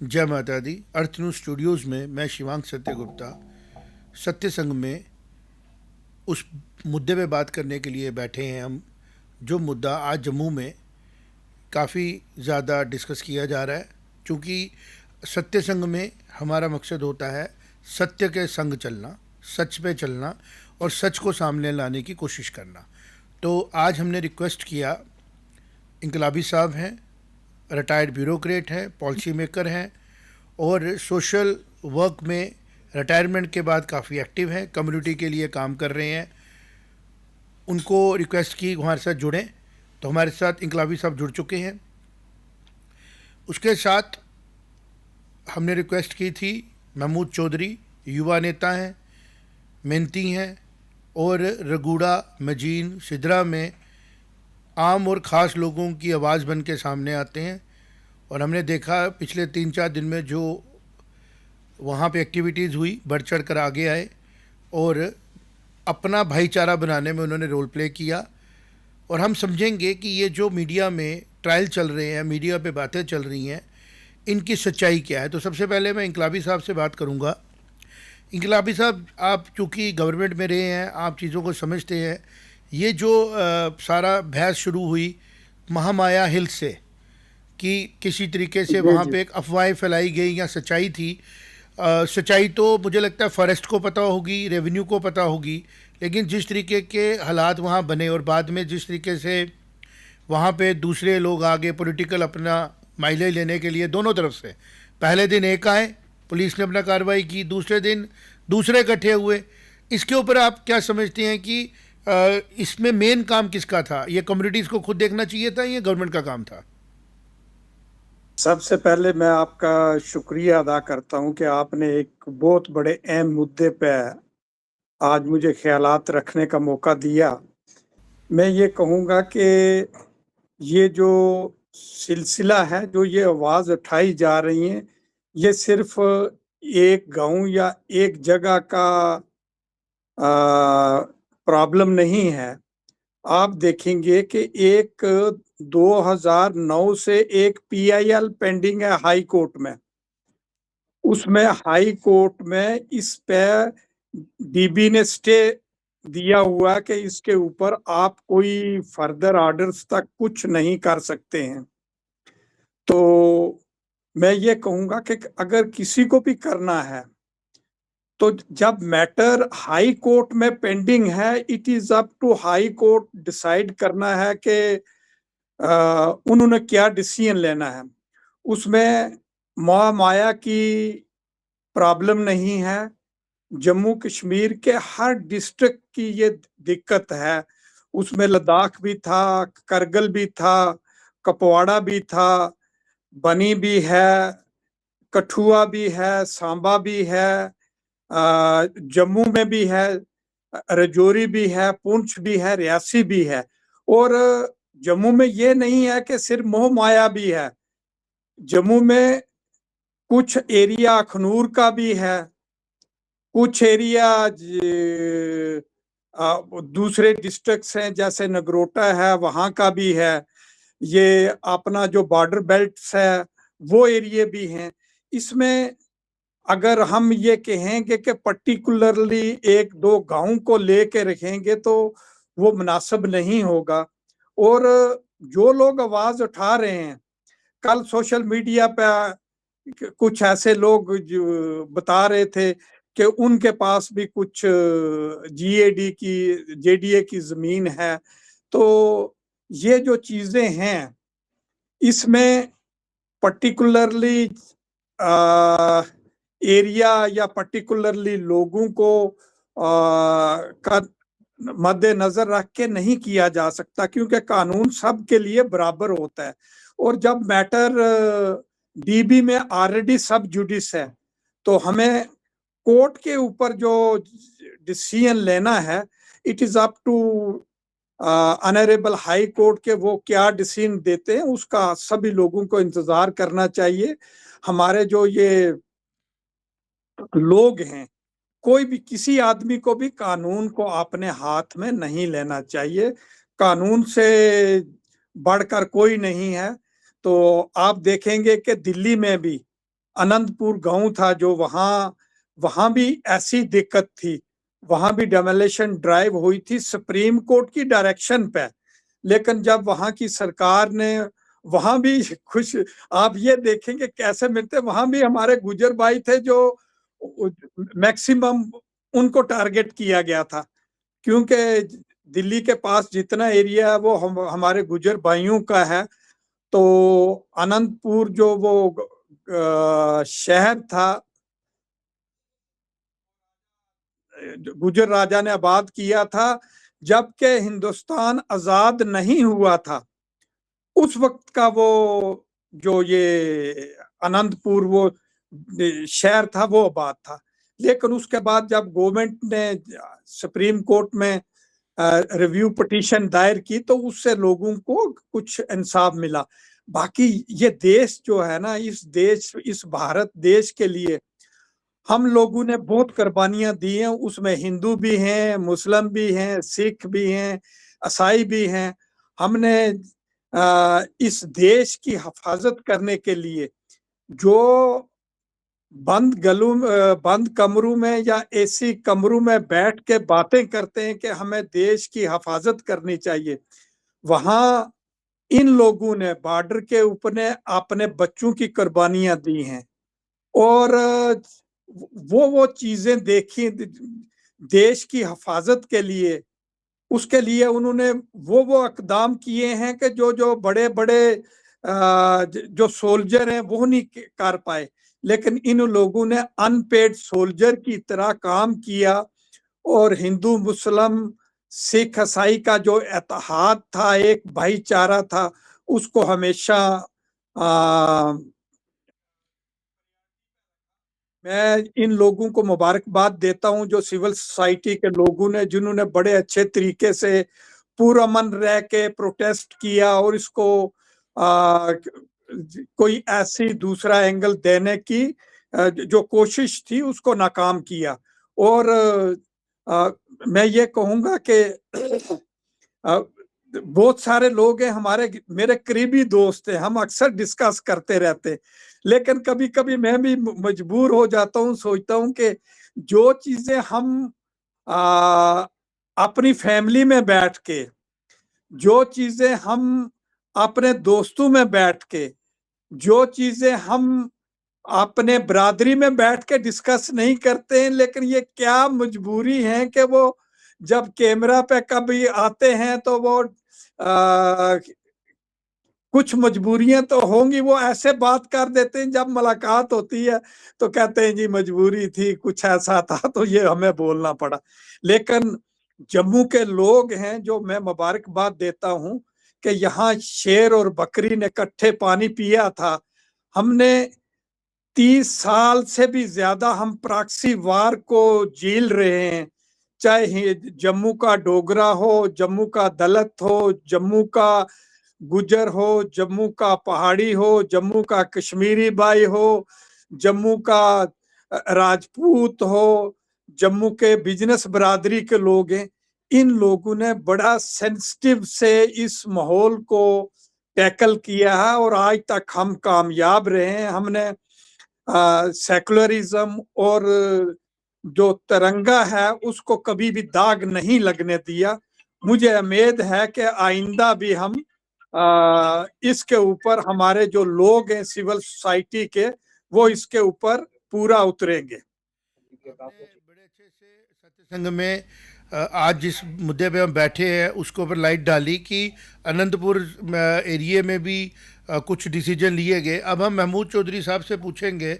जय माता दी। अर्थ news Studios में मैं शिवांग सत्य गुप्ता सत्य संग में उस मुद्दे पे बात करने के लिए बैठे हैं हम, जो मुद्दा आज जम्मू में काफ़ी ज़्यादा डिस्कस किया जा रहा है। क्योंकि सत्य संग में हमारा मकसद होता है सत्य के संग चलना, सच पे चलना और सच को सामने लाने की कोशिश करना। तो आज हमने रिक्वेस्ट किया, इनकलाबी साहब हैं, रिटायर्ड ब्यूरोक्रेट हैं, पॉलिसी मेकर हैं और सोशल वर्क में रिटायरमेंट के बाद काफ़ी एक्टिव हैं, कम्युनिटी के लिए काम कर रहे हैं। उनको रिक्वेस्ट की हमारे साथ जुड़ें, तो हमारे साथ इनकलाबी साहब जुड़ चुके हैं। उसके साथ हमने रिक्वेस्ट की थी महमूद चौधरी, युवा नेता हैं, मेहनती हैं और रगूड़ा मजीन सिदरा में आम और ख़ास लोगों की आवाज़ बन के सामने आते हैं। और हमने देखा पिछले 3-4 दिन में जो वहाँ पे एक्टिविटीज़ हुई, बढ़ चढ़ कर आगे आए और अपना भाईचारा बनाने में उन्होंने रोल प्ले किया। और हम समझेंगे कि ये जो मीडिया में ट्रायल चल रहे हैं, मीडिया पे बातें चल रही हैं, इनकी सच्चाई क्या है। तो सबसे पहले मैं इनकलाबी साहब से बात करूँगा। इनकलाबी साहब, आप चूँकि गवर्नमेंट में रहे हैं, आप चीज़ों को समझते हैं। ये जो सारा बहस शुरू हुई महामाया हिल्स से कि किसी तरीके से जी वहाँ जी। पे एक अफवाहें फैलाई गई या सच्चाई थी। सच्चाई तो मुझे लगता है फॉरेस्ट को पता होगी, रेवेन्यू को पता होगी, लेकिन जिस तरीके के हालात वहाँ बने और बाद में जिस तरीके से वहाँ पे दूसरे लोग आगे पॉलिटिकल अपना माइलेज लेने के लिए दोनों तरफ से, पहले दिन एक आए, पुलिस ने अपना कार्रवाई की, दूसरे दिन दूसरे इकट्ठे हुए। इसके ऊपर आप क्या समझते हैं कि इसमें मेन काम किसका था? ये कम्युनिटीज़ को खुद देखना चाहिए था, ये गवर्नमेंट का काम था? सबसे पहले मैं आपका शुक्रिया अदा करता हूं कि आपने एक बहुत बड़े अहम मुद्दे पे आज मुझे ख्यालात रखने का मौका दिया। मैं ये कहूँगा कि ये जो सिलसिला है, जो ये आवाज़ उठाई जा रही है, ये सिर्फ एक गांव या एक जगह का प्रॉब्लम नहीं है। आप देखेंगे कि एक 2009 से एक पीआईएल पेंडिंग है हाई कोर्ट में। उसमें हाई कोर्ट में इस पे डीबी ने स्टे दिया हुआ कि इसके ऊपर आप कोई फर्दर ऑर्डर्स तक कुछ नहीं कर सकते हैं। तो मैं ये कहूंगा कि अगर किसी को भी करना है, तो जब मैटर हाई कोर्ट में पेंडिंग है, it is up to high court decide करना है कि उन्होंने क्या डिसीजन लेना है। उसमें महामाया की प्रॉब्लम नहीं है। जम्मू कश्मीर के हर डिस्ट्रिक्ट की ये दिक्कत है। उसमें लद्दाख भी था, करगिल भी था, कपवाड़ा भी था, बनी भी है, कठुआ भी है, सांबा भी है, जम्मू में भी है, रजौरी भी है, पुंछ भी है, रियासी भी है। और जम्मू में ये नहीं है कि सिर्फ मोह माया भी है। जम्मू में कुछ एरिया अखनूर का भी है, कुछ एरिया दूसरे डिस्ट्रिक्ट्स हैं जैसे नगरोटा है, वहां का भी है। ये अपना जो बॉर्डर बेल्ट्स है वो एरिया भी हैं। इसमें अगर हम ये कहेंगे कि पर्टिकुलरली एक दो गांव को लेके रखेंगे तो वो मुनासिब नहीं होगा। और जो लोग आवाज उठा रहे हैं, कल सोशल मीडिया पे कुछ ऐसे लोग जो बता रहे थे कि उनके पास भी कुछ जीएडी की जेडीए की जमीन है। तो ये जो चीजें हैं, इसमें पर्टिकुलरली एरिया या पर्टिकुलरली लोगों को का मद्देनजर रख के नहीं किया जा सकता, क्योंकि कानून सबके लिए बराबर होता है। और जब मैटर डीबी में ऑलरेडी सब जुडिस है, तो हमें कोर्ट के ऊपर जो डिसीजन लेना है, it is up to honourable high court के वो क्या डिसीजन देते हैं, उसका सभी लोगों को इंतजार करना चाहिए। हमारे जो ये लोग हैं, कोई भी किसी आदमी को भी कानून को अपने हाथ में नहीं लेना चाहिए। कानून से बढ़कर कोई नहीं है। तो आप देखेंगे कि दिल्ली में भी अनंतपुर गांव था जो वहां भी ऐसी दिक्कत थी, वहां भी डेमोलिशन ड्राइव हुई थी सुप्रीम कोर्ट की डायरेक्शन पे। लेकिन जब वहां की सरकार ने वहां भी कुछ, आप ये देखेंगे कैसे मिलते, वहां भी हमारे गुजर भाई थे जो मैक्सिमम उनको टारगेट किया गया था, क्योंकि दिल्ली के पास जितना एरिया है वो हमारे गुजर भाइयों का है। तो अनंतपुर जो वो शहर था, गुजर राजा ने आबाद किया था, जबकि हिंदुस्तान आजाद नहीं हुआ था उस वक्त का वो जो ये अनंतपुर वो शहर था वो आबाद था। लेकिन उसके बाद जब गवर्नमेंट ने सुप्रीम कोर्ट में रिव्यू पिटीशन दायर की तो उससे लोगों को कुछ इंसाफ मिला। बाकी ये देश जो है ना, इस भारत देश के लिए हम लोगों ने बहुत कुर्बानियां दी हैं। उसमें हिंदू भी हैं, मुस्लिम भी हैं, सिख भी हैं, ईसाई भी हैं। हमने इस देश की हिफाजत करने के लिए जो बंद कमरों में या एसी कमरों में बैठ के बातें करते हैं कि हमें देश की हिफाजत करनी चाहिए, वहां इन लोगों ने बॉर्डर के ऊपर ने अपने बच्चों की कुर्बानियां दी हैं। और वो चीजें देखी देश की हिफाजत के लिए, उसके लिए उन्होंने वो इकदाम किए हैं कि जो जो बड़े बड़े जो सोल्जर हैं वो नहीं कर पाए, लेकिन इन लोगों ने अनपेड सोल्जर की तरह काम किया। और हिंदू मुस्लिम सिख ईसाई का जो इत्तेहाद था, एक भाईचारा था, उसको हमेशा आ, मैं इन लोगों को मुबारकबाद देता हूं जो सिविल सोसाइटी के लोगों ने, जिन्होंने बड़े अच्छे तरीके से पूरा मन रह के प्रोटेस्ट किया और इसको कोई ऐसी दूसरा एंगल देने की जो कोशिश थी उसको नाकाम किया। और मैं ये कहूंगा कि बहुत सारे लोग हैं हमारे, मेरे करीबी दोस्त हैं, हम अक्सर डिस्कस करते रहते हैं, लेकिन कभी कभी मैं भी मजबूर हो जाता हूँ, सोचता हूँ कि जो चीजें हम आ, अपनी फैमिली में बैठ के, जो चीजें हम अपने दोस्तों में बैठ के, जो चीजें हम अपने बरादरी में बैठ के डिस्कस नहीं करते हैं, लेकिन ये क्या मजबूरी है कि वो जब कैमरा पे कभी आते हैं तो वो कुछ मजबूरियां तो होंगी, वो ऐसे बात कर देते हैं, जब मुलाकात होती है तो कहते हैं जी मजबूरी थी, कुछ ऐसा था तो ये हमें बोलना पड़ा। लेकिन जम्मू के लोग हैं जो मैं मुबारकबाद देता हूं कि यहाँ शेर और बकरी ने इकट्ठे पानी पिया था। हमने 30 साल से भी ज्यादा हम प्रॉक्सी वार को झेल रहे हैं, चाहे जम्मू का डोगरा हो, जम्मू का दलित हो, जम्मू का गुजर हो, जम्मू का पहाड़ी हो, जम्मू का कश्मीरी भाई हो, जम्मू का राजपूत हो, जम्मू के बिजनेस बरादरी के लोग हैं। इन लोगों ने बड़ा सेंसिटिव से इस माहौल को टैकल किया है और आज तक हम कामयाब रहे हैं। हमने सेकुलरिज्म और जो तिरंगा है उसको कभी भी दाग नहीं लगने दिया। मुझे उम्मीद है कि आइंदा भी हम इसके ऊपर, हमारे जो लोग हैं सिविल सोसाइटी के, वो इसके ऊपर पूरा उतरेंगे। आपने बड़े अच्छे से सत्य संग में आज जिस मुद्दे पे हम बैठे हैं उसके ऊपर लाइट डाली कि अनंतपुर एरिया में भी कुछ डिसीजन लिए गए। अब हम महमूद चौधरी साहब से पूछेंगे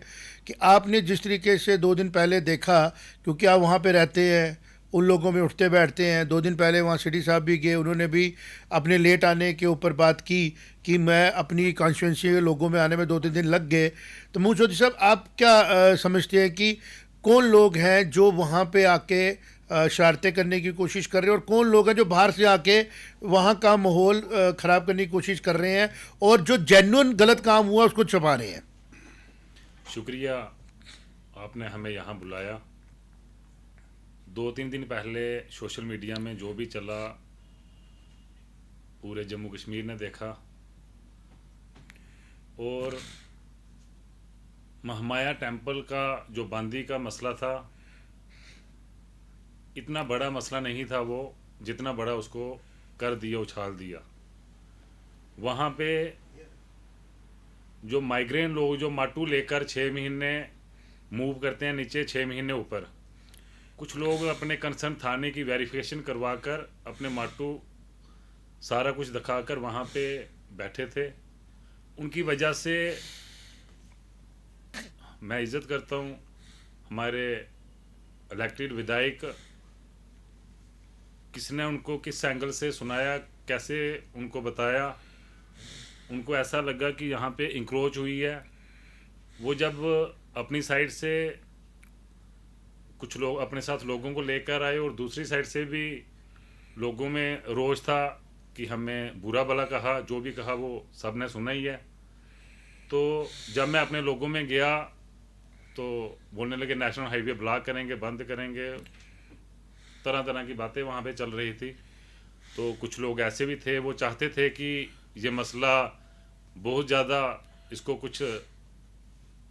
कि आपने जिस तरीके से 2 दिन पहले देखा, क्योंकि आप वहाँ पे रहते हैं, उन लोगों में उठते बैठते हैं, 2 दिन पहले वहाँ सिटी साहब भी गए, उन्होंने भी अपने लेट आने के ऊपर बात की कि मैं अपनी कॉन्स्टिट्यूंसी के लोगों में आने में 2-3 दिन लग गए। तो महमूद चौधरी साहब, आप क्या समझते हैं कि कौन लोग हैं जो वहाँ पे आके शरारतें करने की कोशिश कर रहे हैं, और कौन लोग हैं जो बाहर से आके वहाँ का माहौल ख़राब करने की कोशिश कर रहे हैं और जो जेन्युइन गलत काम हुआ उसको छुपा रहे हैं? शुक्रिया, आपने हमें यहाँ बुलाया। 2-3 दिन पहले सोशल मीडिया में जो भी चला पूरे जम्मू कश्मीर ने देखा, और महामाया टेम्पल का जो बांदी का मसला था, इतना बड़ा मसला नहीं था वो, जितना बड़ा उसको कर दिया, उछाल दिया। वहाँ पे जो माइग्रेन लोग जो माटू लेकर 6 महीने मूव करते हैं नीचे, 6 महीने ऊपर, कुछ लोग अपने कंसर्न थाने की वेरिफिकेशन करवाकर अपने माटू सारा कुछ दिखाकर वहाँ पे बैठे थे। उनकी वजह से मैं इज़्ज़त करता हूँ हमारे इलेक्टेड विधायक, किसने उनको किस एंगल से सुनाया, कैसे उनको बताया, उनको ऐसा लगा कि यहाँ पे इंक्रोच हुई है। वो जब अपनी साइड से कुछ लोग अपने साथ लोगों को लेकर आए और दूसरी साइड से भी लोगों में रोष था कि हमें बुरा भला कहा, जो भी कहा वो सब ने सुना ही है। तो जब मैं अपने लोगों में गया तो बोलने लगे नेशनल हाईवे ब्लॉक करेंगे, बंद करेंगे, तरह तरह की बातें वहाँ पे चल रही थी। तो कुछ लोग ऐसे भी थे, वो चाहते थे कि ये मसला बहुत ज़्यादा, इसको कुछ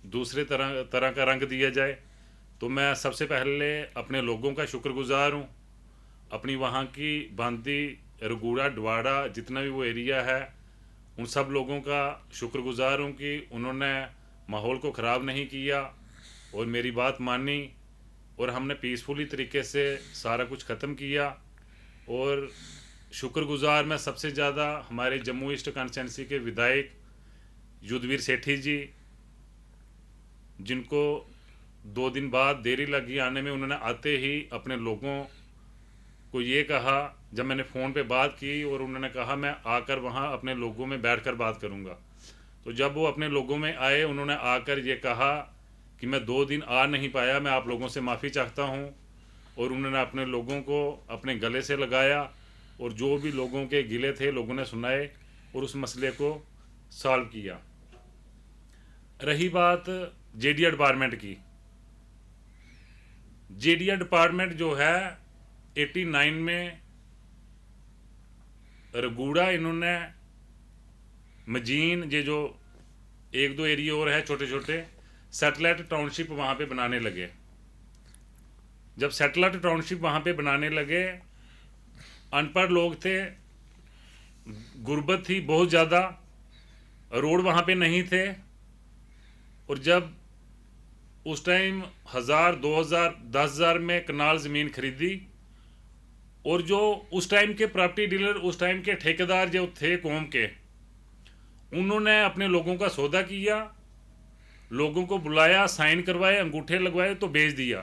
दूसरे तरह तरह का रंग दिया जाए। तो मैं सबसे पहले अपने लोगों का शुक्रगुजार हूँ, अपनी वहाँ की बांदी, रगूड़ा, डवाड़ा, जितना भी वो एरिया है, उन सब लोगों का शुक्रगुजार हूँ कि उन्होंने माहौल को ख़राब नहीं किया और मेरी बात मानी और हमने पीसफुली तरीके से सारा कुछ ख़त्म किया। और शुक्रगुजार मैं सबसे ज़्यादा हमारे जम्मू ईस्ट कॉन्स्टिट्यूंसी के विधायक युद्धवीर सेठी जी, जिनको 2 दिन बाद देरी लगी आने में, उन्होंने आते ही अपने लोगों को ये कहा, जब मैंने फ़ोन पे बात की और उन्होंने कहा मैं आकर वहाँ अपने लोगों में बैठकर बात करूँगा, तो जब वो अपने लोगों में आए उन्होंने आकर ये कहा कि मैं 2 दिन आ नहीं पाया, मैं आप लोगों से माफ़ी चाहता हूँ। और उन्होंने अपने लोगों को अपने गले से लगाया और जो भी लोगों के गिले थे लोगों ने सुनाए और उस मसले को सॉल्व किया। रही बात जेडीए डिपार्टमेंट की, जेडीए डिपार्टमेंट जो है 89 में रगूड़ा, इन्होंने मजीन, ये जो 1-2 एरिया और है छोटे छोटे, सैटेलाइट टाउनशिप वहाँ पे बनाने लगे। जब सैटेलाइट टाउनशिप वहाँ पे बनाने लगे, अनपढ़ लोग थे, गुर्बत थी बहुत ज़्यादा, रोड वहाँ पे नहीं थे। और जब उस टाइम 1000, 2000, 10,000 में कनाल ज़मीन खरीदी, और जो उस टाइम के प्रॉपर्टी डीलर, उस टाइम के ठेकेदार जो थे कौम के, उन्होंने अपने लोगों का सौदा किया, लोगों को बुलाया, साइन करवाए, अंगूठे लगवाए, तो बेच दिया।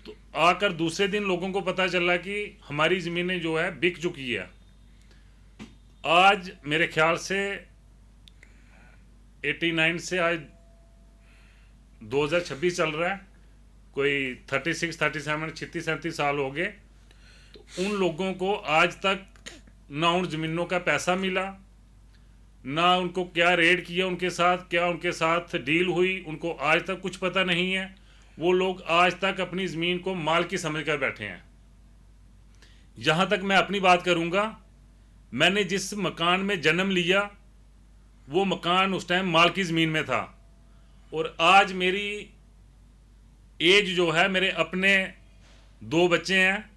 तो आकर दूसरे दिन लोगों को पता चला कि हमारी ज़मीनें जो है बिक चुकी है। आज मेरे ख्याल से 89 से आज 2026 चल रहा है, कोई 36, 37, 36, 37 साल हो गए। तो उन लोगों को आज तक ना उन ज़मीनों का पैसा मिला, ना उनको क्या रेड किया उनके साथ, क्या उनके साथ डील हुई, उनको आज तक कुछ पता नहीं है। वो लोग आज तक अपनी ज़मीन को माल की समझ कर बैठे हैं। जहाँ तक मैं अपनी बात करूँगा, मैंने जिस मकान में जन्म लिया वो मकान उस टाइम माल की ज़मीन में था, और आज मेरी एज जो है, मेरे अपने 2 बच्चे हैं,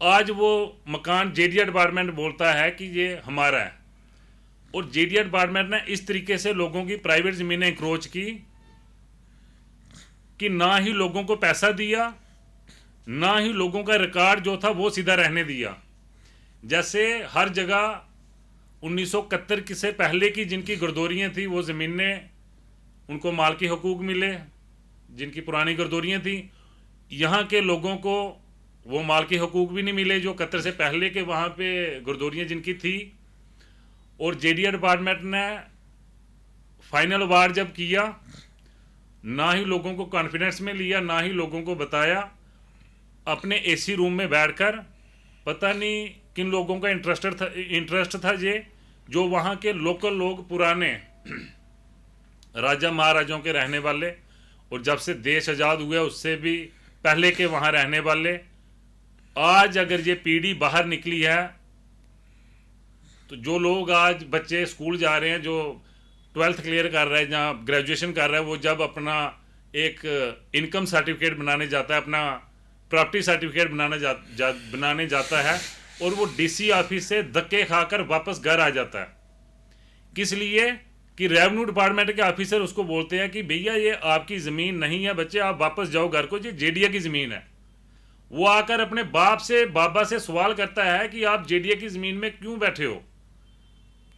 आज वो मकान जेडीए डिपार्टमेंट बोलता है कि ये हमारा है। और जेडीए डिपार्टमेंट ने इस तरीके से लोगों की प्राइवेट ज़मीनें इंक्रोच की कि ना ही लोगों को पैसा दिया, ना ही लोगों का रिकॉर्ड जो था वो सीधा रहने दिया। जैसे हर जगह 1971 से पहले की जिनकी गरदौरियाँ थी, वो ज़मीनें उनको माल के हकूक़ मिले, जिनकी पुरानी गरदौरियाँ थी। यहाँ के लोगों को वो माल के हकूक़ भी नहीं मिले, जो 71 से पहले के वहाँ पे गरदौरियाँ जिनकी थी। और जेडीए डिपार्टमेंट ने फाइनल वार जब किया, ना ही लोगों को कॉन्फिडेंस में लिया, ना ही लोगों को बताया। अपने एसी रूम में बैठकर, पता नहीं किन लोगों का इंटरेस्ट था ये, जो वहाँ के लोकल लोग, पुराने राजा महाराजाओं के रहने वाले, और जब से देश आज़ाद हुआ उससे भी पहले के वहाँ रहने वाले, आज अगर ये पीढ़ी बाहर निकली है, तो जो लोग आज बच्चे स्कूल जा रहे हैं, जो ट्वेल्थ क्लियर कर रहा है या ग्रेजुएशन कर रहा है, वो जब अपना एक इनकम सर्टिफिकेट बनाने जाता है, अपना प्रॉपर्टी सर्टिफिकेट बनाने जाता है, और वो डीसी ऑफिस से धक्के खाकर वापस घर आ जाता है। किस लिए? कि रेवेन्यू डिपार्टमेंट के ऑफिसर उसको बोलते हैं कि भैया ये आपकी ज़मीन नहीं है बच्चे, आप वापस जाओ घर को, ये जेडीए की ज़मीन है। वो आकर अपने बाबा से सवाल करता है कि आप जेडीए की ज़मीन में क्यों बैठे हो?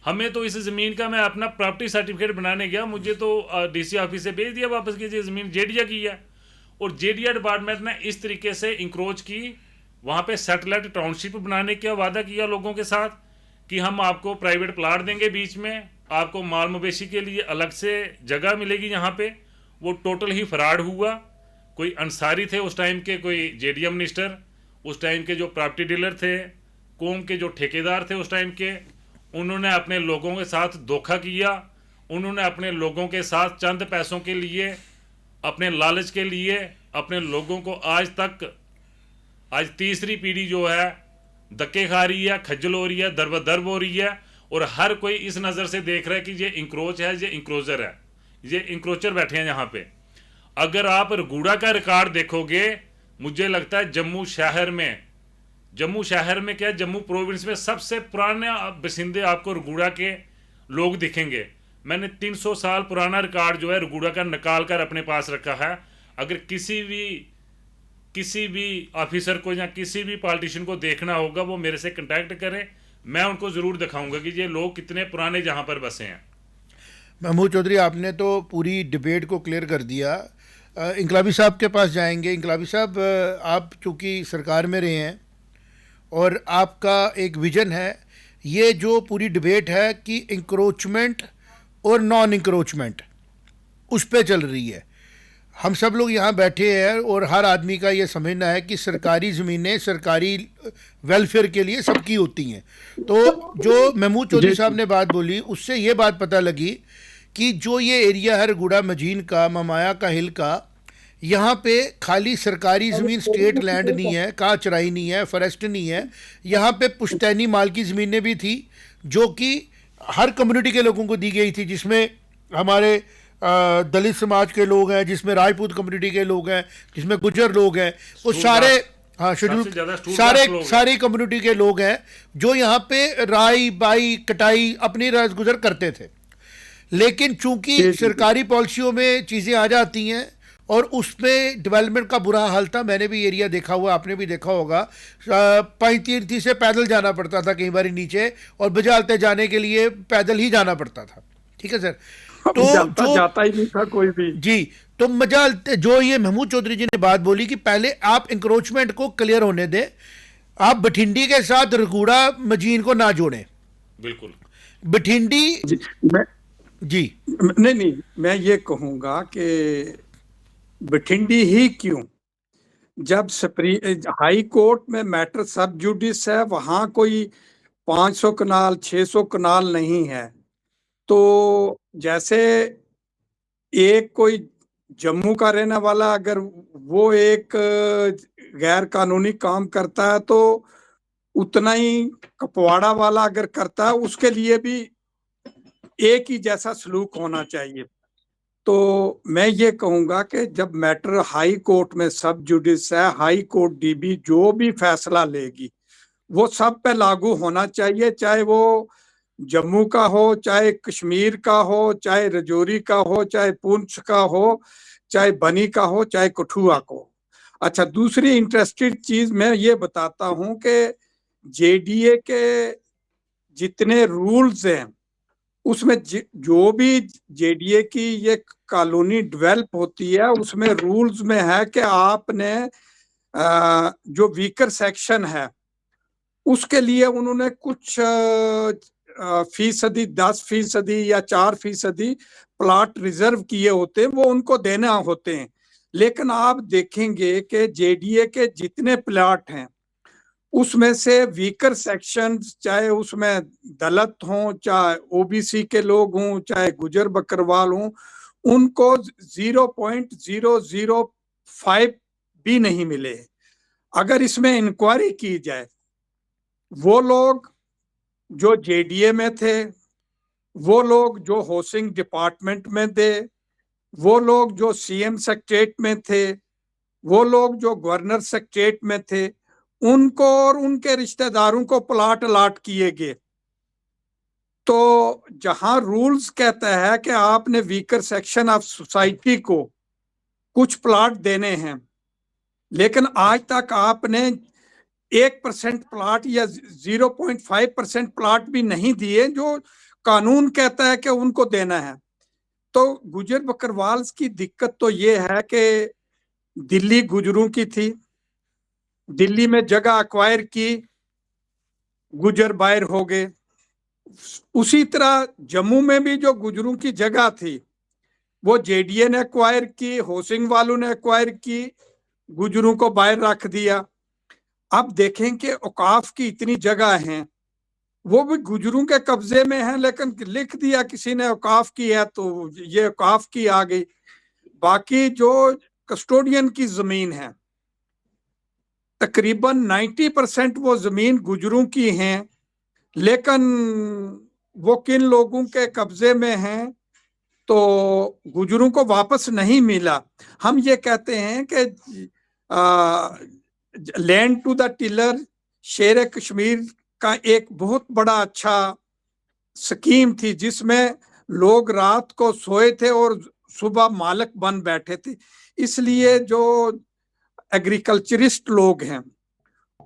हमें तो इस ज़मीन का, मैं अपना प्रॉपर्टी सर्टिफिकेट बनाने गया, मुझे तो डीसी ऑफिस से भेज दिया वापस कीजिए, ज़मीन जेडीए की है। और जेडीए डिपार्टमेंट ने इस तरीके से इंक्रोच की, वहाँ पे सैटेलाइट टाउनशिप बनाने का वादा किया लोगों के साथ कि हम आपको प्राइवेट प्लाट देंगे बीच में, आपको माल मवेशी के लिए अलग से जगह मिलेगी यहाँ पे। वो टोटल ही फ्रॉड हुआ। कोई अंसारी थे उस टाइम के, कोई जेडीए मिनिस्टर, उस टाइम के जो प्रॉपर्टी डीलर थे, कौम के जो ठेकेदार थे उस टाइम के, उन्होंने अपने लोगों के साथ धोखा किया। उन्होंने अपने लोगों के साथ चंद पैसों के लिए, अपने लालच के लिए, अपने लोगों को आज तीसरी पीढ़ी जो है धक्के खा रही है, खज्जल हो रही है, दरबदर्ब हो रही है। और हर कोई इस नज़र से देख रहा है कि ये इंक्रोच है, ये इंक्रोजर है, ये इंक्रोचर बैठे हैं यहाँ पे। अगर आप रगूड़ा का रिकॉर्ड देखोगे, मुझे लगता है जम्मू शहर में क्या, जम्मू प्रोविंस में सबसे पुराने बसिंदे आपको रगूड़ा के लोग दिखेंगे। मैंने 300 साल पुराना रिकॉर्ड जो है रगूड़ा का निकाल कर अपने पास रखा है। अगर किसी भी ऑफिसर को या किसी भी पॉलिटिशियन को देखना होगा, वो मेरे से कांटेक्ट करें, मैं उनको ज़रूर दिखाऊंगा कि ये लोग कितने पुराने जहाँ पर बसे हैं। महमूद चौधरी, आपने तो पूरी डिबेट को क्लियर कर दिया। इंकलाबी साहब के पास जाएंगे। इंकलाबी साहब, आप चूँकि सरकार में रहे हैं और आपका एक विजन है, ये जो पूरी डिबेट है कि इंक्रोचमेंट और नॉन इंक्रोचमेंट उस पे चल रही है। हम सब लोग यहाँ बैठे हैं और हर आदमी का ये समझना है कि सरकारी ज़मीनें सरकारी वेलफेयर के लिए सबकी होती हैं। तो जो महमूद चौधरी साहब ने बात बोली, उससे ये बात पता लगी कि जो ये एरिया है रगूड़ा मजीन का, ममाया का, हिल का, यहाँ पे खाली सरकारी ज़मीन स्टेट लैंड नहीं है, का चराई नहीं है, फॉरेस्ट नहीं है, यहाँ पे पुश्तैनी माल की ज़मीनें भी थी जो कि हर कम्युनिटी के लोगों को दी गई थी, जिसमें हमारे दलित समाज के लोग हैं, जिसमें राजपूत कम्युनिटी के लोग हैं, जिसमें गुजर लोग हैं, वो सारे, हाँ, शेड्यूल सारी कम्युनिटी के लोग हैं जो यहाँ पे राई बाई कटाई अपनी राज गुजर करते थे। लेकिन चूंकि सरकारी पॉलिसियों में चीज़ें आ जाती हैं और उसमें डेवलपमेंट का बुरा हाल था। मैंने भी एरिया देखा हुआ, आपने भी देखा होगा। 35 से पैदल जाना पड़ता था कई बार नीचे, और बजालते जाने के लिए पैदल ही जाना पड़ता था। ठीक है सर, तो जो जाता ही नहीं था कोई भी जी। तो मजा, जो ये महमूद चौधरी जी ने बात बोली कि पहले आप इंक्रोचमेंट को क्लियर होने दें, आप बठिंडी के साथ रगूड़ा मजीन को ना जोड़ें। बिल्कुल बठिंडी जी नहीं, मैं ये कहूंगा कि बठिंडी ही क्यों, जब हाई कोर्ट में मैटर सब जुडिस है, वहां कोई 500 कनाल 600 कनाल नहीं है। तो जैसे एक कोई जम्मू का रहने वाला अगर वो एक गैर कानूनी काम करता है, तो उतना ही कपवाड़ा वाला अगर करता है उसके लिए भी एक ही जैसा सलूक होना चाहिए। तो मैं ये कहूंगा कि जब मैटर हाई कोर्ट में सब जुडिस है, हाई कोर्ट डीबी जो भी फैसला लेगी वो सब पे लागू होना चाहिए, चाहे वो जम्मू का हो, चाहे कश्मीर का हो, चाहे रजौरी का हो, चाहे पुंछ का हो, चाहे बनी का हो, चाहे कठुआ को। अच्छा, दूसरी इंटरेस्टेड चीज मैं ये बताता हूं कि जेडीए के जितने रूल्स हैं उसमें जो भी जेडीए की ये कॉलोनी डेवलप होती है उसमें रूल्स में है कि आपने जो वीकर सेक्शन है उसके लिए उन्होंने कुछ फीसदी 10% या 4% प्लाट रिजर्व किए होते हैं, वो उनको देना होते हैं। लेकिन आप देखेंगे कि जेडीए के जितने प्लाट हैं उसमें से वीकर सेक्शन, चाहे उसमें दलित हों, चाहे ओबीसी के लोग हों, चाहे गुजर बकरवाल हों, उनको 0.005 भी नहीं मिले। अगर इसमें इंक्वायरी की जाए, वो लोग जो जेडीए में थे वो लोग जो हाउसिंग डिपार्टमेंट में थे, वो लोग जो सीएम सेक्रेटरीट में थे, वो लोग जो गवर्नर सेक्रेटरीट में थे, उनको और उनके रिश्तेदारों को प्लाट अलाट किए गए। तो जहां रूल्स कहता है कि आपने वीकर सेक्शन ऑफ सोसाइटी को कुछ प्लाट देने हैं, लेकिन आज तक आपने 1% प्लाट या 0.5% प्लाट भी नहीं दिए जो कानून कहता है कि उनको देना है। तो गुजर बकरवाल की दिक्कत तो ये है कि दिल्ली गुजरों की थी, दिल्ली में जगह अक्वायर की, गुजर बाहर हो गए। उसी तरह जम्मू में भी जो गुजरों की जगह थी वो जेडीए ने एक्वायर की, हाउसिंग वालों ने एक्वायर की, गुजरों को बाहर रख दिया। अब देखें कि औकाफ की इतनी जगह हैं, वो भी गुजरों के कब्जे में है, लेकिन लिख दिया किसी ने औकाफ की है तो ये औकाफ की आ गई। बाकी जो कस्टोडियन की जमीन है, तकरीबन 90% वो जमीन गुजरों की है, लेकिन वो किन लोगों के कब्जे में है तो गुजरों को वापस नहीं मिला। हम ये कहते हैं कि लैंड टू द टिलर शेर कश्मीर का एक बहुत बड़ा अच्छा स्कीम थी, जिसमें लोग रात को सोए थे और सुबह मालिक बन बैठे थे। इसलिए जो एग्रीकल्चरिस्ट लोग हैं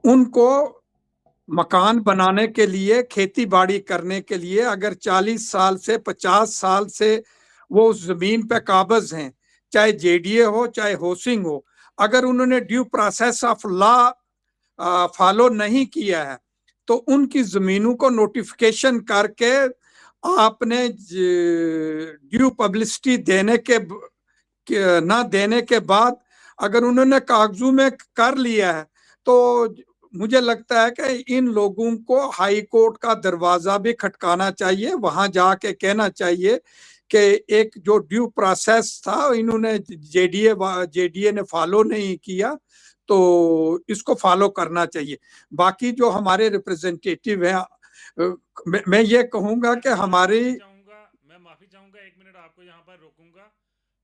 उनको मकान बनाने के लिए, खेती बाड़ी करने के लिए, अगर 40 साल से 50 साल से वो उस जमीन पे काबिज हैं, चाहे जेडीए हो चाहे हाउसिंग हो, अगर उन्होंने due process of law follow नहीं किया है तो उनकी जमीनों को नोटिफिकेशन करके आपने ड्यू पब्लिसिटी देने के ना देने के बाद अगर उन्होंने कागजों में कर लिया है तो मुझे लगता है कि इन लोगों को हाई कोर्ट का दरवाजा भी खटकाना चाहिए, वहां जाके कहना चाहिए कि एक जो ड्यू प्रोसेस था इन्होंने जेडीए ने फॉलो नहीं किया, तो इसको फॉलो करना चाहिए। बाकी जो हमारे रिप्रेजेंटेटिव हैं, मैं ये कहूंगा कि हमारी मैं माफी चाहूंगा, 1 मिनट आपको यहाँ पर रोकूंगा।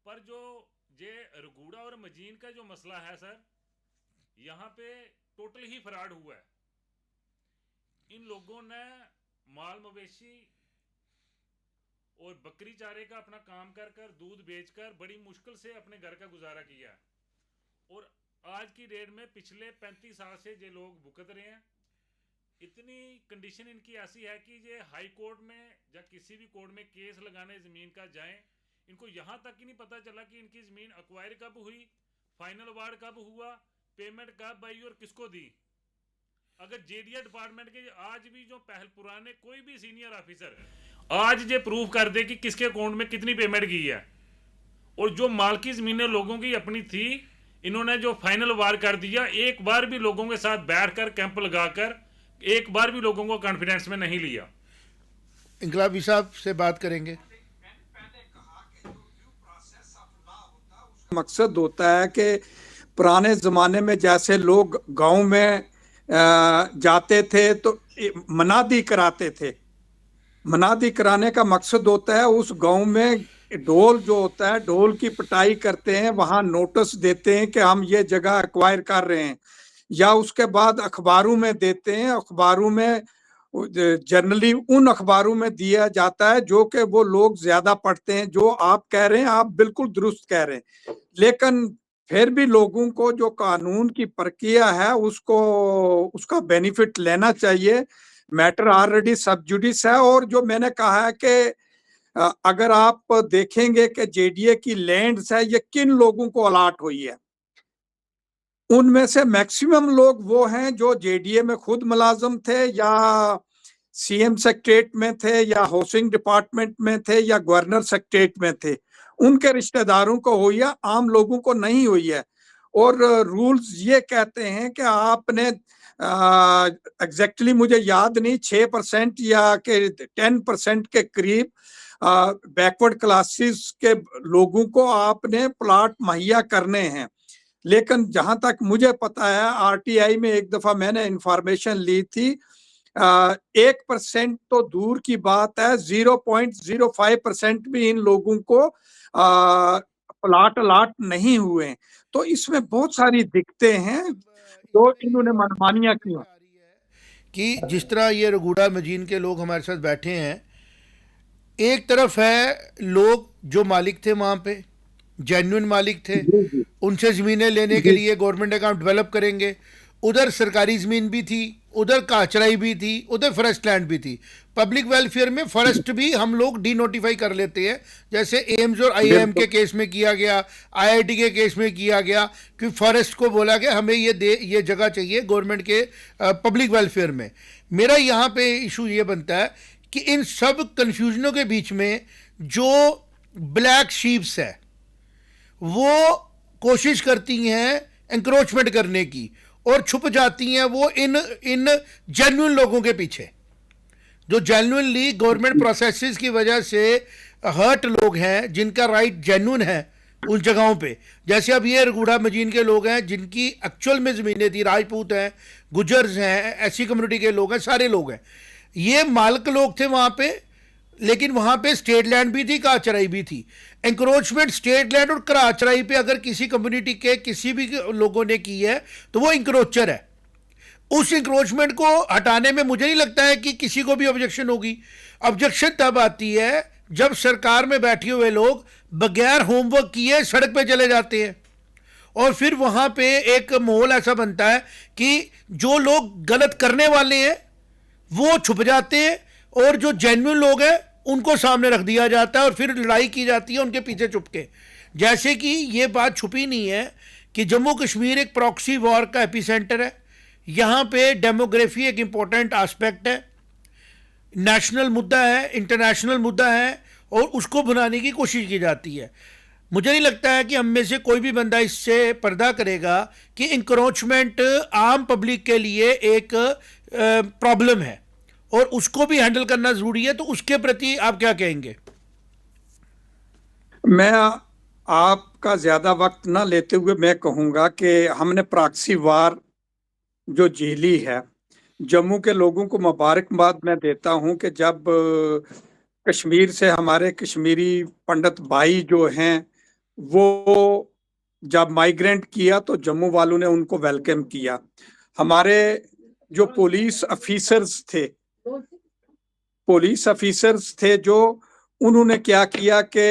पर जो ये रगूड़ा और मजीन का जो मसला है सर, यहाँ पे टोटल ही फ्रॉड हुआ है। इन लोगों ने माल मवेशी और बकरी चारे का अपना काम कर कर, दूध बेचकर बड़ी मुश्किल से अपने घर का गुजारा किया है। और आज की डेट में पिछले 35 साल से ये लोग भुगत रहे हैं। इतनी कंडीशन इनकी ऐसी है कि ये हाई कोर्ट में या किसी भी कोर्ट में केस लगाने ज़मीन का जाएं, इनको यहाँ तक ही नहीं पता चला कि इनकी ज़मीन एक्वायर कब हुई, फाइनल अवार्ड कब हुआ, पेमेंट कब आई और किसको दी। अगर जेडीए डिपार्टमेंट के आज भी जो पहल पुराने कोई भी सीनियर ऑफिसर आज ये प्रूव कर दे कि किसके अकाउंट में कितनी पेमेंट की है, और जो मालकी ज़मीनें लोगों की अपनी थी इन्होंने जो फाइनल वार कर दिया, एक बार भी लोगों के साथ बैठकर कैंप लगाकर एक बार भी लोगों को कॉन्फिडेंस में नहीं लिया। इंकलाबी साहब से बात करेंगे। मकसद होता है कि पुराने जमाने में जैसे लोग गांव में जाते थे तो मनादी कराते थे। मनादी कराने का मकसद होता है उस गांव में ढोल जो होता है, ढोल की पिटाई करते हैं, वहां नोटिस देते हैं कि हम ये जगह एक्वायर कर रहे हैं, या उसके बाद अखबारों में देते हैं। अखबारों में जनरली उन अखबारों में दिया जाता है जो कि वो लोग ज्यादा पढ़ते हैं। जो आप कह रहे हैं, आप बिल्कुल दुरुस्त कह रहे हैं, लेकिन फिर भी लोगों को जो कानून की प्रक्रिया है उसको उसका बेनिफिट लेना चाहिए। मैटर ऑलरेडी सब जुडिस है। और जो मैंने कहा है कि अगर आप देखेंगे कि जेडीए की लैंड्स है ये किन लोगों को अलाट हुई है, उनमें से मैक्सिमम लोग वो हैं जो जेडीए में खुद मुलाजिम थे, या सीएम सेक्रेटरीट में थे, या हाउसिंग डिपार्टमेंट में थे, या गवर्नर सेक्रेटरीट में थे। उनके रिश्तेदारों को हुई है, आम लोगों को नहीं हुई है। और रूल्स ये कहते हैं कि आपने एग्जैक्टली मुझे याद नहीं, 6% या के 10% के करीब बैकवर्ड क्लासेस के लोगों को आपने प्लाट मुहैया करने हैं। लेकिन जहां तक मुझे पता है, आरटीआई में एक दफा मैंने इंफॉर्मेशन ली थी, 1% तो दूर की बात है, 0.05% भी इन लोगों को प्लाट अलाट नहीं हुए। तो इसमें बहुत सारी दिक्कतें हैं जो इन्होंने मनमानियां की। कि जिस तरह ये रघुड़ा मजीन के लोग हमारे साथ बैठे हैं, एक तरफ है लोग जो मालिक थे वहाँ पे, जेन्युइन मालिक थे, जी जी उनसे ज़मीनें लेने के जी लिए गवर्नमेंट अकाउंट डेवलप करेंगे। उधर सरकारी ज़मीन भी थी, उधर काचराई भी थी, उधर फॉरेस्ट लैंड भी थी। पब्लिक वेलफेयर में फॉरेस्ट भी हम लोग डी नोटिफाई कर लेते हैं, जैसे एम्स और आईआईएम बिल्कुल के केस में किया गया, आईआईटी के केस में किया गया, कि फॉरेस्ट को बोला गया हमें ये जगह चाहिए गवर्नमेंट के पब्लिक वेलफेयर में। मेरा यहाँ पे इशू ये बनता है कि इन सब कन्फ्यूजनों के बीच में जो ब्लैक शीप्स है वो कोशिश करती हैं एंक्रोचमेंट करने की, और छुप जाती हैं वो इन इन जेन्युइन लोगों के पीछे, जो जेन्युइनली गवर्नमेंट प्रोसेसेस की वजह से हर्ट लोग हैं, जिनका राइट जेन्युइन है उन जगहों पे। जैसे अब ये रघुड़ा मजीन के लोग हैं जिनकी एक्चुअल में ज़मीनें थी, राजपूत हैं, गुजर्स हैं, ऐसी कम्युनिटी के लोग हैं, सारे लोग हैं, ये मालिक लोग थे वहाँ पे, लेकिन वहाँ पे स्टेट लैंड भी थी, काचराई भी थी। इंक्रोचमेंट स्टेट लैंड और काचराई पे अगर किसी कम्युनिटी के किसी भी लोगों ने की है तो वो इंक्रोचर है। उस इंक्रोचमेंट को हटाने में मुझे नहीं लगता है कि किसी को भी ऑब्जेक्शन होगी। ऑब्जेक्शन तब आती है जब सरकार में बैठे हुए लोग बगैर होमवर्क किए सड़क पे चले जाते हैं, और फिर वहाँ पे एक माहौल ऐसा बनता है कि जो लोग गलत करने वाले हैं वो छुप जाते हैं, और जो जेन्युइन लोग हैं उनको सामने रख दिया जाता है, और फिर लड़ाई की जाती है उनके पीछे छुप के। जैसे कि ये बात छुपी नहीं है कि जम्मू कश्मीर एक प्रॉक्सी वॉर का एपिसेंटर है। यहाँ पे डेमोग्राफी एक इम्पोर्टेंट एस्पेक्ट है, नेशनल मुद्दा है, इंटरनेशनल मुद्दा है, और उसको बनाने की कोशिश की जाती है। मुझे नहीं लगता है कि हम में से कोई भी बंदा इससे पर्दा करेगा कि इंक्रोचमेंट आम पब्लिक के लिए एक प्रॉब्लम है और उसको भी हैंडल करना ज़रूरी है। तो उसके प्रति आप क्या कहेंगे? मैं आपका ज्यादा वक्त ना लेते हुए मैं कहूंगा कि हमने प्रॉक्सी वार जो झेली है, जम्मू के लोगों को मुबारकबाद मैं देता हूं कि जब कश्मीर से हमारे कश्मीरी पंडित भाई जो हैं वो जब माइग्रेंट किया तो जम्मू वालों ने उनको वेलकम किया। हमारे जो पुलिस ऑफिसर्स थे जो उन्होंने क्या किया कि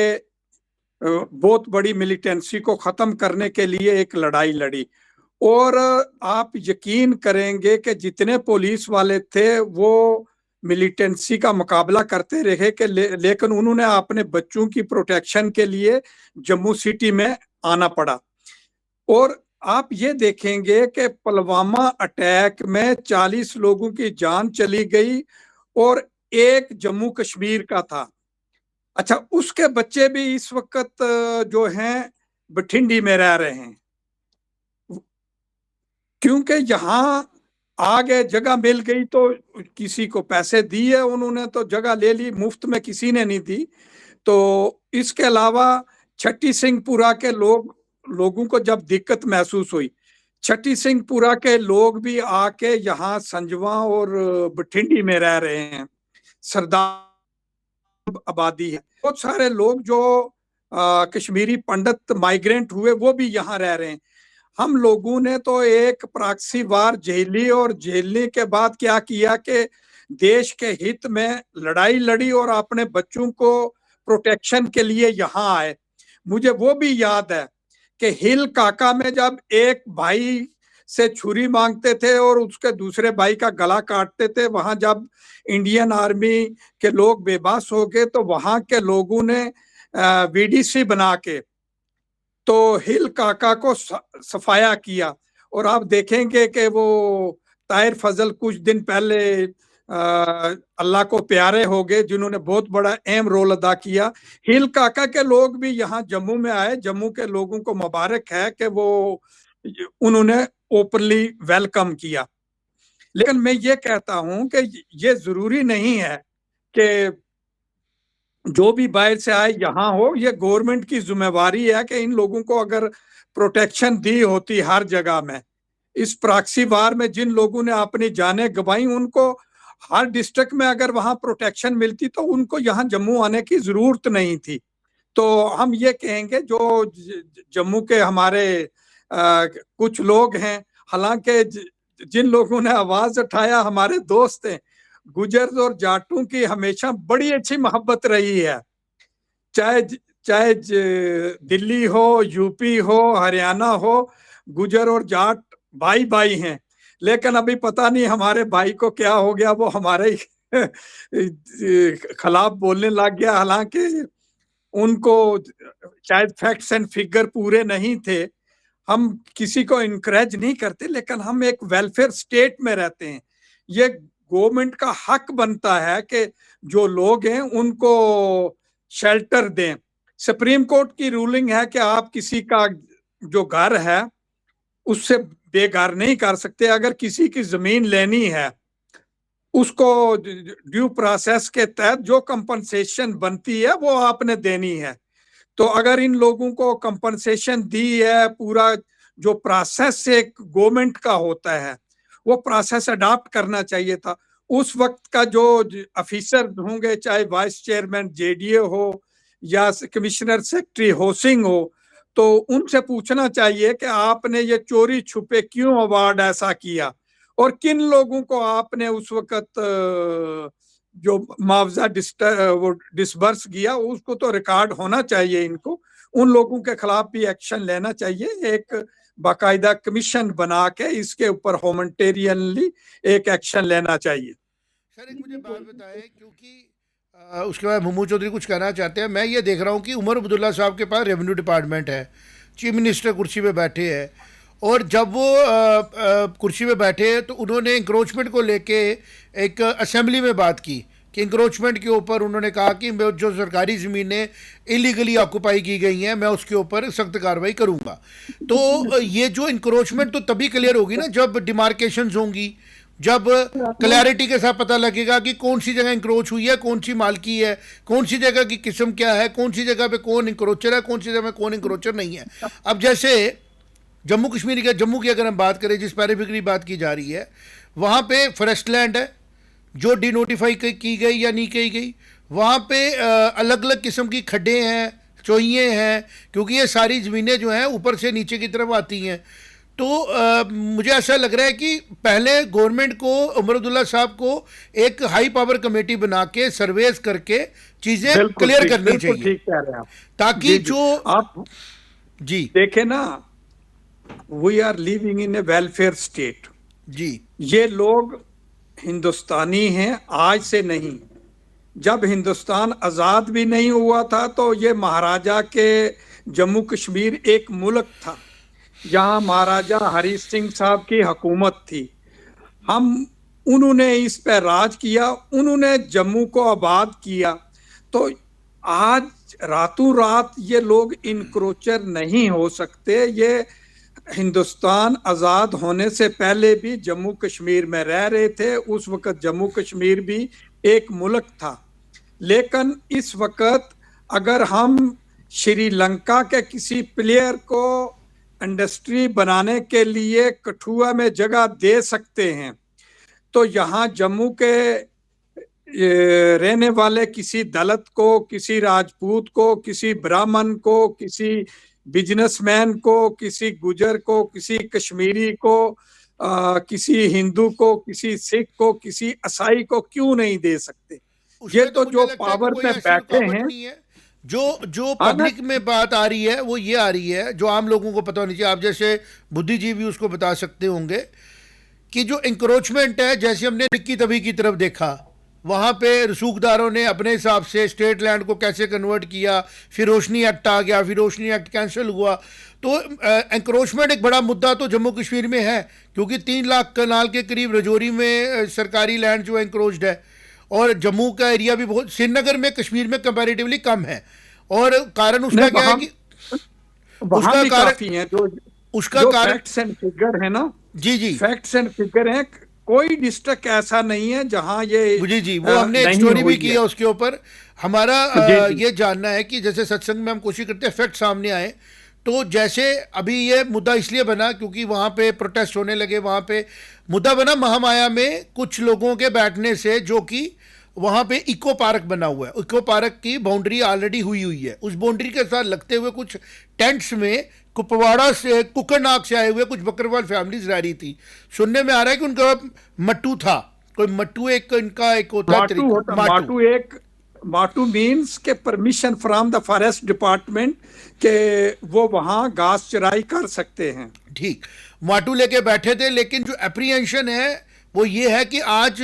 बहुत बड़ी मिलिटेंसी को खत्म करने के लिए एक लड़ाई लड़ी, और आप यकीन करेंगे कि जितने पुलिस वाले थे वो मिलिटेंसी का मुकाबला करते रहे कि लेकिन उन्होंने अपने बच्चों की प्रोटेक्शन के लिए जम्मू सिटी में आना पड़ा। और आप ये देखेंगे कि पुलवामा अटैक में 40 लोगों की जान चली गई और एक जम्मू कश्मीर का था। अच्छा, उसके बच्चे भी इस वक्त जो हैं बठिंडी में रह रहे हैं, क्योंकि यहाँ आगे जगह मिल गई तो किसी को पैसे दिए उन्होंने तो जगह ले ली, मुफ्त में किसी ने नहीं दी। तो इसके अलावा छठी सिंहपुरा के लोगों को जब दिक्कत महसूस हुई, छठी सिंहपुरा के लोग भी आके यहाँ संजवा और बठिंडी में रह रहे हैं। सरदार आबादी है, बहुत सारे लोग जो कश्मीरी पंडित माइग्रेंट हुए वो भी यहाँ रह रहे हैं। हम लोगों ने तो एक प्रॉक्सी वार झेली, और झेलने के बाद क्या किया कि देश के हित में लड़ाई लड़ी और अपने बच्चों को प्रोटेक्शन के लिए यहाँ आए। मुझे वो भी याद है कि हिल काका में जब एक भाई से छुरी मांगते थे और उसके दूसरे भाई का गला काटते थे, वहां जब इंडियन आर्मी के लोग बेबस हो गए तो वहां के लोगों ने वीडीसी बना के तो हिल काका को सफाया किया। और आप देखेंगे कि वो ताहिर फजल कुछ दिन पहले अल्लाह को प्यारे हो गए, जिन्होंने बहुत बड़ा अहम रोल अदा किया। हिल काका के लोग भी यहाँ जम्मू में आए। जम्मू के लोगों को मुबारक है कि वो उन्होंने ओपनली वेलकम किया। लेकिन मैं ये कहता हूं कि ये जरूरी नहीं है कि जो भी बाहर से आए यहाँ हो। ये गवर्नमेंट की जिम्मेवारी है कि इन लोगों को अगर प्रोटेक्शन दी होती हर जगह में, इस प्रॉक्सी वार में जिन लोगों ने अपनी जानें गंवाई उनको हर डिस्ट्रिक्ट में अगर वहां प्रोटेक्शन मिलती तो उनको यहाँ जम्मू आने की जरूरत नहीं थी। तो हम ये कहेंगे जो जम्मू के हमारे कुछ लोग हैं, हालांकि जिन लोगों ने आवाज उठाया हमारे दोस्त हैं, गुजर और जाटों की हमेशा बड़ी अच्छी मोहब्बत रही है, चाहे चाहे दिल्ली हो, यूपी हो, हरियाणा हो, गुजर और जाट भाई भाई हैं। लेकिन अभी पता नहीं हमारे भाई को क्या हो गया, वो हमारे खिलाफ बोलने लग गया, हालांकि उनको शायद फैक्ट्स एंड फिगर पूरे नहीं थे। हम किसी को इनकरेज नहीं करते, लेकिन हम एक वेलफेयर स्टेट में रहते हैं। ये गवर्नमेंट का हक बनता है कि जो लोग हैं उनको शेल्टर दें। सुप्रीम कोर्ट की रूलिंग है कि आप किसी का जो घर है उससे बेघर नहीं कर सकते। अगर किसी की जमीन लेनी है, उसको ड्यू प्रोसेस के तहत जो कंपनसेशन बनती है वो आपने देनी है। तो अगर इन लोगों को कंपनसेशन दी है, पूरा जो प्रोसेस एक गवर्नमेंट का होता है वो प्रोसेस अडॉप्ट करना चाहिए था। उस वक्त का जो ऑफिसर होंगे, चाहे वाइस चेयरमैन जेडीए हो या कमिश्नर सेक्रेटरी होसिंग हो, तो उनसे पूछना चाहिए कि आपने ये चोरी छुपे क्यों अवार्ड ऐसा किया और किन लोगों को आपने उस वक्त जो मुआवजा वो डिसबर्स किया, उसको तो रिकॉर्ड होना चाहिए। इनको उन लोगों के खिलाफ भी एक्शन लेना चाहिए, एक बाकायदा कमीशन बना के इसके ऊपर ह्यूमैनिटेरियनली एक एक्शन लेना चाहिए। सर एक मुझे बात बताएं, क्योंकि उसके बाद मुमू चौधरी कुछ कहना चाहते हैं। मैं ये देख रहा हूँ कि उमर अब्दुल्ला साहब के पास रेवेन्यू डिपार्टमेंट है, चीफ मिनिस्टर कुर्सी पे बैठे हैं, और जब वो कुर्सी पे बैठे तो उन्होंने इंक्रोचमेंट को लेके एक असेंबली में बात की कि इंक्रोचमेंट के ऊपर उन्होंने कहा कि जो सरकारी ज़मीनें इलीगली ऑक्यूपाई की गई हैं मैं उसके ऊपर सख्त कार्रवाई करूँगा। तो ये जो इंक्रोचमेंट तो तभी क्लियर होगी ना जब डिमार्केशंस होंगी, जब क्लैरिटी के साथ पता लगेगा कि कौन सी जगह इंक्रोच हुई है, कौन सी मालकी है, कौन सी जगह की किस्म क्या है, कौन सी जगह पे कौन इंक्रोचर है, कौन सी जगह में कौन इंक्रोचर नहीं है। अब जैसे जम्मू कश्मीर के जम्मू की अगर हम बात करें, जिस पैराग्राफ की बात की जा रही है, वहाँ पे फॉरेस्ट लैंड है जो डिनोटिफाई की गई या नहीं की गई, वहाँ पे अलग अलग किस्म की खड्डे हैं, चोइयाँ हैं, क्योंकि ये सारी ज़मीनें जो हैं ऊपर से नीचे की तरफ आती हैं। तो मुझे ऐसा लग रहा है कि पहले गवर्नमेंट को, उमर अब्दुल्ला साहब को एक हाई पावर कमेटी बना के सर्वेस करके चीज़ें क्लियर करनी चाहिए, ठीक कह रहे हैं आप, ताकि जो आप जी देखे ना, we are living in a welfare state जी। ये लोग हिंदुस्तानी हैं, आज से नहीं। जब हिंदुस्तान आजाद भी नहीं हुआ था तो ये महाराजा के जम्मू कश्मीर एक मुल्क था, जहां महाराजा हरी सिंह साहब की हुकूमत थी। उन्होंने इस पर राज किया, उन्होंने जम्मू को आबाद किया। तो आज रातों रात ये लोग इनक्रोचर नहीं हो सकते। ये हिंदुस्तान आज़ाद होने से पहले भी जम्मू कश्मीर में रह रहे थे, उस वक्त जम्मू कश्मीर भी एक मुल्क था। लेकिन इस वक्त अगर हम श्रीलंका के किसी प्लेयर को इंडस्ट्री बनाने के लिए कठुआ में जगह दे सकते हैं, तो यहाँ जम्मू के रहने वाले किसी दलित को, किसी राजपूत को, किसी ब्राह्मण को, किसी बिजनेसमैन को, किसी गुजर को, किसी कश्मीरी को, किसी हिंदू को, किसी सिख को, किसी ईसाई को क्यों नहीं दे सकते? ये तो जो पावर में बैठे हैं, जो पब्लिक में बात आ रही है वो ये आ रही है जो आम लोगों को पता नहीं चाहिए। आप जैसे बुद्धिजीवी उसको बता सकते होंगे कि जो इंक्रोचमेंट है, जैसे हमने निक्की तभी की तरफ देखा, वहाँ पे रसूखदारों ने अपने हिसाब से स्टेट लैंड को कैसे कन्वर्ट किया, फिर रोशनी एक्ट आ गया, फिर रोशनी एक्ट कैंसिल हुआ। तो इंक्रोचमेंट एक बड़ा मुद्दा तो जम्मू कश्मीर में है, क्योंकि 3 लाख कनाल के करीब रजौरी में सरकारी लैंड जो है इंक्रोच्ड है, और जम्मू का एरिया भी बहुत, श्रीनगर में कश्मीर में कंपैरेटिवली कम है। और कारण उसका क्या है कि उसका कारण, उसका कारण फैक्ट्स एंड फिगर है ना, जी फैक्ट्स एंड फिगर है। कोई डिस्ट्रिक्ट ऐसा नहीं है जहां ये जी वो हमने एक स्टोरी भी की है उसके ऊपर। हमारा ये जानना है कि जैसे सत्संग में हम कोशिश करते हैं फैक्ट सामने आए, तो जैसे अभी ये मुद्दा इसलिए बना क्योंकि वहाँ पे प्रोटेस्ट होने लगे, वहाँ पे मुद्दा बना महामाया में कुछ लोगों के बैठने से, जो कि वहाँ पे इको पार्क बना हुआ है। इको पार्क की बाउंड्री ऑलरेडी हुई हुई है। उस बाउंड्री के साथ लगते हुए कुछ टेंट्स में कुपवाड़ा से, कुकरनाग से आए हुए कुछ बकरवाल फैमिलीज रह रही थी। सुनने में आ रहा है कि उनका मट्टू था, कोई मट्टू एक इनका एक होता है तरीका, माटू मीन्स के permission from the forest department के वो वहां घास चराई कर सकते हैं। ठीक, माटू लेके बैठे थे। लेकिन जो एप्रीहेंशन है वो ये है कि आज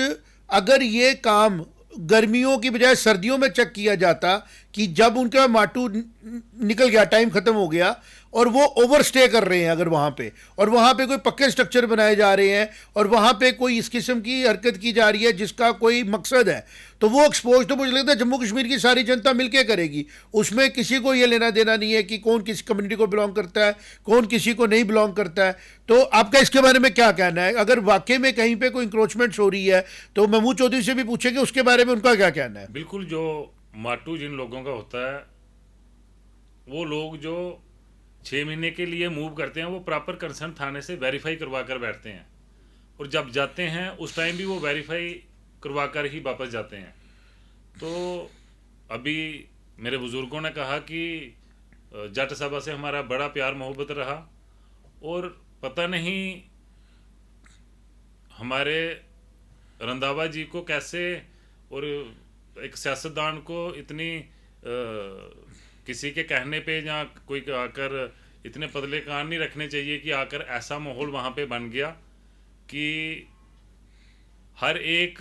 अगर ये काम गर्मियों की बजाय सर्दियों में चेक किया जाता कि जब उनका माटू निकल गया, टाइम खत्म हो गया और वो ओवर स्टे कर रहे हैं अगर वहाँ पे, और वहाँ पे कोई पक्के स्ट्रक्चर बनाए जा रहे हैं और वहाँ पे कोई इस किस्म की हरकत की जा रही है जिसका कोई मकसद है, तो वो एक्सपोज तो मुझे लगता है जम्मू कश्मीर की सारी जनता मिलके करेगी। उसमें किसी को ये लेना देना नहीं है कि कौन किस कम्युनिटी को बिलोंग करता है, कौन किसी को नहीं बिलोंग करता है। तो आपका इसके बारे में क्या कहना है? अगर वाकई में कहीं पे कोई इंक्रोचमेंट्स हो रही है तो महमूद चौधरी से भी पूछेंगे उसके बारे में उनका क्या कहना है। बिल्कुल, जो माटू जिन लोगों का होता है, वो लोग जो 6 महीने के लिए मूव करते हैं वो प्रॉपर कंसर्न थाने से वेरीफाई करवा कर बैठते हैं, और जब जाते हैं उस टाइम भी वो वेरीफाई करवा कर ही वापस जाते हैं। तो अभी मेरे बुज़ुर्गों ने कहा कि जाट साहबा से हमारा बड़ा प्यार मोहब्बत रहा, और पता नहीं हमारे रंधावा जी को कैसे, और एक सियासतदान को इतनी किसी के कहने पे या कोई आकर इतने पतले कान नहीं रखने चाहिए कि आकर ऐसा माहौल वहाँ पे बन गया कि हर एक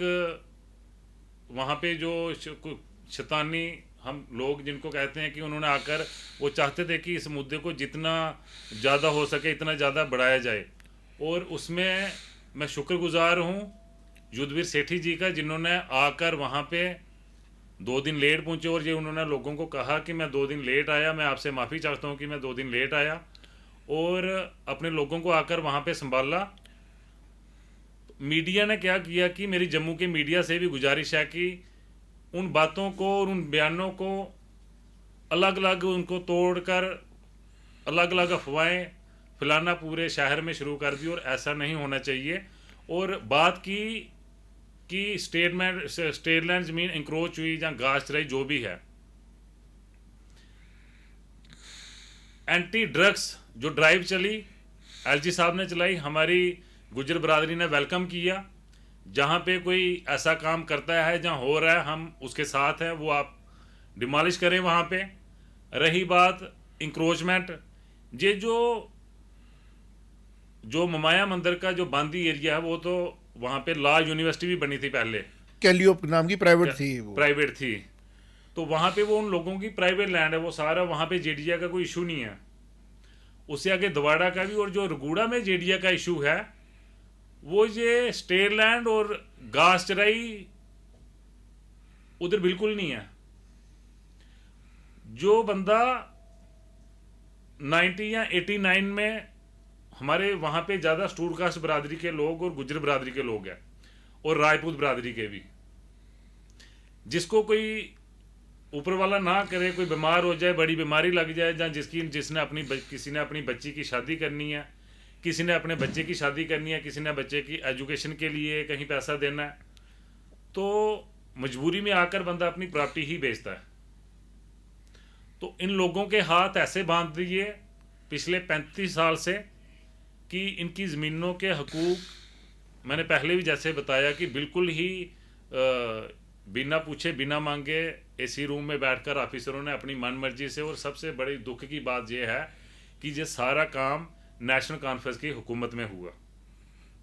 वहाँ पे जो शैतानी हम लोग जिनको कहते हैं कि उन्होंने आकर वो चाहते थे कि इस मुद्दे को जितना ज़्यादा हो सके इतना ज़्यादा बढ़ाया जाए। और उसमें मैं शुक्रगुजार हूँ युद्धवीर सेठी जी का, जिन्होंने आकर वहाँ पे 2 दिन लेट पहुँचे, और ये उन्होंने लोगों को कहा कि मैं 2 दिन लेट आया, मैं आपसे माफ़ी चाहता हूँ कि मैं 2 दिन लेट आया, और अपने लोगों को आकर वहाँ पे संभाला। मीडिया ने क्या किया कि मेरी जम्मू के मीडिया से भी गुजारिश है कि उन बातों को और उन बयानों को अलग अलग उनको तोड़कर अलग अलग अफवाहें फैलाना पूरे शहर में शुरू कर दी, और ऐसा नहीं होना चाहिए। और बात की कि स्टेट लैंड जमीन इंक्रोच हुई या घास चराई जो भी है, एंटी ड्रग्स जो ड्राइव चली, एलजी साहब ने चलाई, हमारी गुजर बरादरी ने वेलकम किया। जहाँ पे कोई ऐसा काम करता है, जहाँ हो रहा है, हम उसके साथ हैं, वो आप डिमॉलिश करें वहाँ पे। रही बात इंक्रोचमेंट, ये जो ममाया मंदिर का जो बांदी एरिया है, वो तो वहाँ पे लॉ यूनिवर्सिटी भी बनी थी पहले, कैलियोप नाम की प्राइवेट थी, वो प्राइवेट थी। तो वहाँ पे वो उन लोगों की प्राइवेट लैंड है, वो सारा वहाँ पे जेडीए का कोई इशू नहीं है। उससे आगे दवाड़ा का भी, और जो रगूड़ा में जेडीए का इशू है, वो ये स्टेट लैंड और घास चराई उधर बिल्कुल नहीं है। जो बंदा 90 या 89 में हमारे वहाँ पे ज़्यादा स्टूर कास्ट बरादरी के लोग और गुजर बरादरी के लोग हैं, और राजपूत बरादरी के भी, जिसको कोई ऊपर वाला ना करे, कोई बीमार हो जाए, बड़ी बीमारी लग जाए, या जिसने किसी ने अपनी बच्ची की शादी करनी है, किसी ने अपने बच्चे की शादी करनी है, किसी ने बच्चे की एजुकेशन के लिए कहीं पैसा देना है, तो मजबूरी में आकर बंदा अपनी प्रॉपर्टी ही बेचता है। तो इन लोगों के हाथ ऐसे बांध दिए पिछले 35 साल से कि इनकी ज़मीनों के हकूक़, मैंने पहले भी जैसे बताया कि बिल्कुल ही बिना पूछे बिना मांगे एसी रूम में बैठकर ऑफिसरों ने अपनी मन मर्जी से, और सबसे बड़ी दुख की बात यह है कि ये सारा काम नेशनल कॉन्फ्रेंस की हुकूमत में हुआ।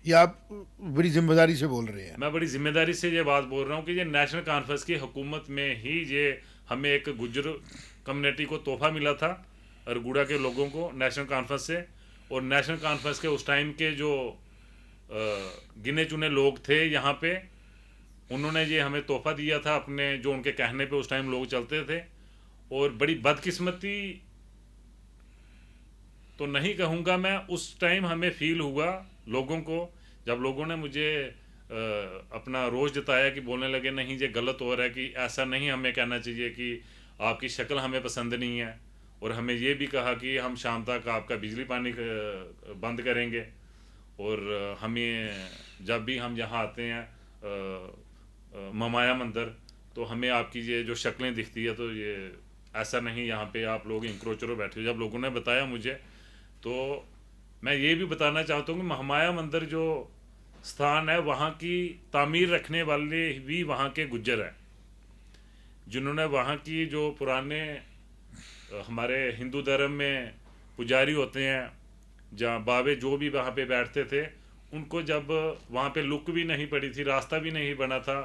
ये आप बड़ी जिम्मेदारी से बोल रहे हैं? मैं बड़ी जिम्मेदारी से ये बात बोल रहा हूँ कि ये नेशनल कॉन्फ्रेंस की हुकूमत में ही ये हमें एक गुजर कम्युनिटी को तोहफा मिला था, अरगुड़ा के लोगों को, नेशनल कॉन्फ्रेंस से। और नेशनल कॉन्फ्रेंस के उस टाइम के जो गिने चुने लोग थे यहाँ पे, उन्होंने ये हमें तोहफा दिया था, अपने जो उनके कहने पे उस टाइम लोग चलते थे। और बड़ी बदकिस्मती तो नहीं कहूँगा मैं, उस टाइम हमें फील हुआ लोगों को, जब लोगों ने मुझे अपना रोष जताया कि बोलने लगे नहीं ये गलत हो रहा है, कि ऐसा नहीं हमें कहना चाहिए कि आपकी शक्ल हमें पसंद नहीं है, और हमें ये भी कहा कि हम शाम तक आपका बिजली पानी बंद करेंगे। और हमें जब भी हम यहाँ आते हैं ममाया मंदिर, तो हमें आपकी ये जो शक्लें दिखती है, तो ये ऐसा नहीं यहाँ पे आप लोग इंक्रोचर बैठे हो। जब लोगों ने बताया मुझे, तो मैं ये भी बताना चाहता हूँ कि महामाया मंदिर जो स्थान है, वहाँ की तामीर रखने वाले भी वहाँ के गुज्जर हैं, जिन्होंने वहाँ की जो पुराने हमारे हिंदू धर्म में पुजारी होते हैं, जहाँ बाबे जो भी वहाँ पे बैठते थे, उनको जब वहाँ पे लुक भी नहीं पड़ी थी, रास्ता भी नहीं बना था,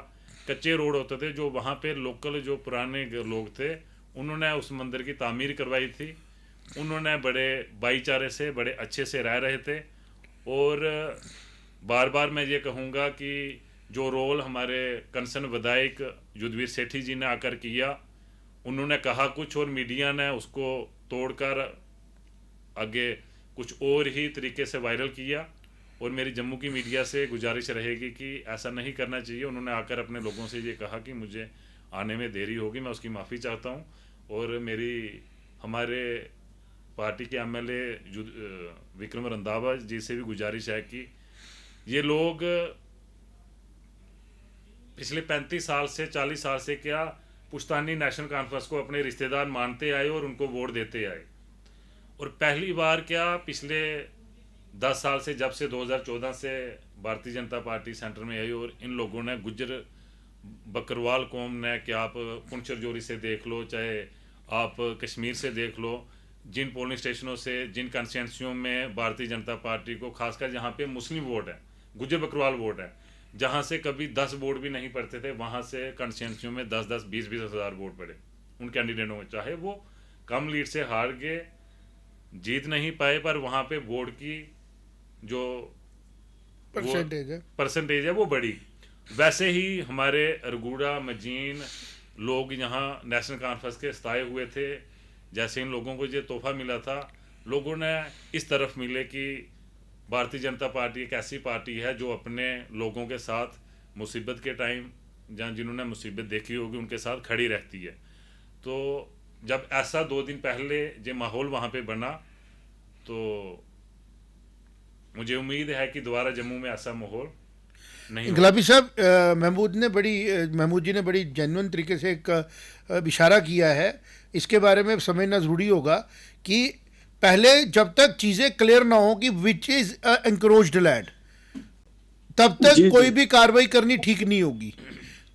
कच्चे रोड होते थे, जो वहाँ पे लोकल जो पुराने लोग थे, उन्होंने उस मंदिर की तामीर करवाई थी। उन्होंने बड़े भाईचारे से, बड़े अच्छे से रह रहे थे। और बार बार मैं ये कहूँगा कि जो रोल हमारे कंसर्न विधायक युद्धवीर सेठी जी ने आकर किया, उन्होंने कहा कुछ और मीडिया ने उसको तोड़कर आगे कुछ और ही तरीके से वायरल किया। और मेरी जम्मू की मीडिया से गुजारिश रहेगी कि ऐसा नहीं करना चाहिए। उन्होंने आकर अपने लोगों से ये कहा कि मुझे आने में देरी होगी, मैं उसकी माफ़ी चाहता हूँ। और मेरी हमारे पार्टी के एमएलए विक्रम रंधावा जी से भी गुजारिश है कि ये लोग पिछले 35 साल से 40 साल से क्या पुश्तैनी नेशनल कॉन्फ्रेंस को अपने रिश्तेदार मानते आए और उनको वोट देते आए। और पहली बार क्या पिछले 10 साल से, जब से 2014 से भारतीय जनता पार्टी सेंटर में आई, और इन लोगों ने गुज्जर बकरवाल कौम ने, क्या आप पुंछ रजौरी से देख लो, चाहे आप कश्मीर से देख लो, जिन पोलिंग स्टेशनों से, जिन कंस्टिट्यूंसियों में भारतीय जनता पार्टी को, खासकर जहाँ पे मुस्लिम वोट है, गुज्जर बकरवाल वोट है, जहाँ से कभी 10 वोट भी नहीं पड़ते थे, वहाँ से कंस्टिट्यूंसियों में 10-10, 20-20 हज़ार वोट पड़े उन कैंडिडेटों में। चाहे वो कम लीड से हार गए, जीत नहीं पाए, पर वहाँ पे वोट की जो परसेंटेज है वो बढ़ी। वैसे ही हमारे अरगुड़ा मजीन लोग यहाँ नेशनल कॉन्फ्रेंस के स्थायी हुए थे। जैसे इन लोगों को ये तोहफा मिला था, लोगों ने इस तरफ मिले कि भारतीय जनता पार्टी एक ऐसी पार्टी है जो अपने लोगों के साथ मुसीबत के टाइम, जहाँ जिन्होंने मुसीबत देखी होगी, उनके साथ खड़ी रहती है। तो जब ऐसा 2 दिन पहले जो माहौल वहाँ पे बना, तो मुझे उम्मीद है कि दोबारा जम्मू में ऐसा माहौल नहीं होगा। गुलाबी साहब, महमूद जी ने बड़ी जेन्युइन तरीके से एक इशारा किया है। इसके बारे में समझना ज़रूरी होगा कि पहले जब तक चीज़ें क्लियर ना हो कि विच इज़ एनक्रोच्ड लैंड, तब तक कोई भी कार्रवाई करनी ठीक नहीं होगी।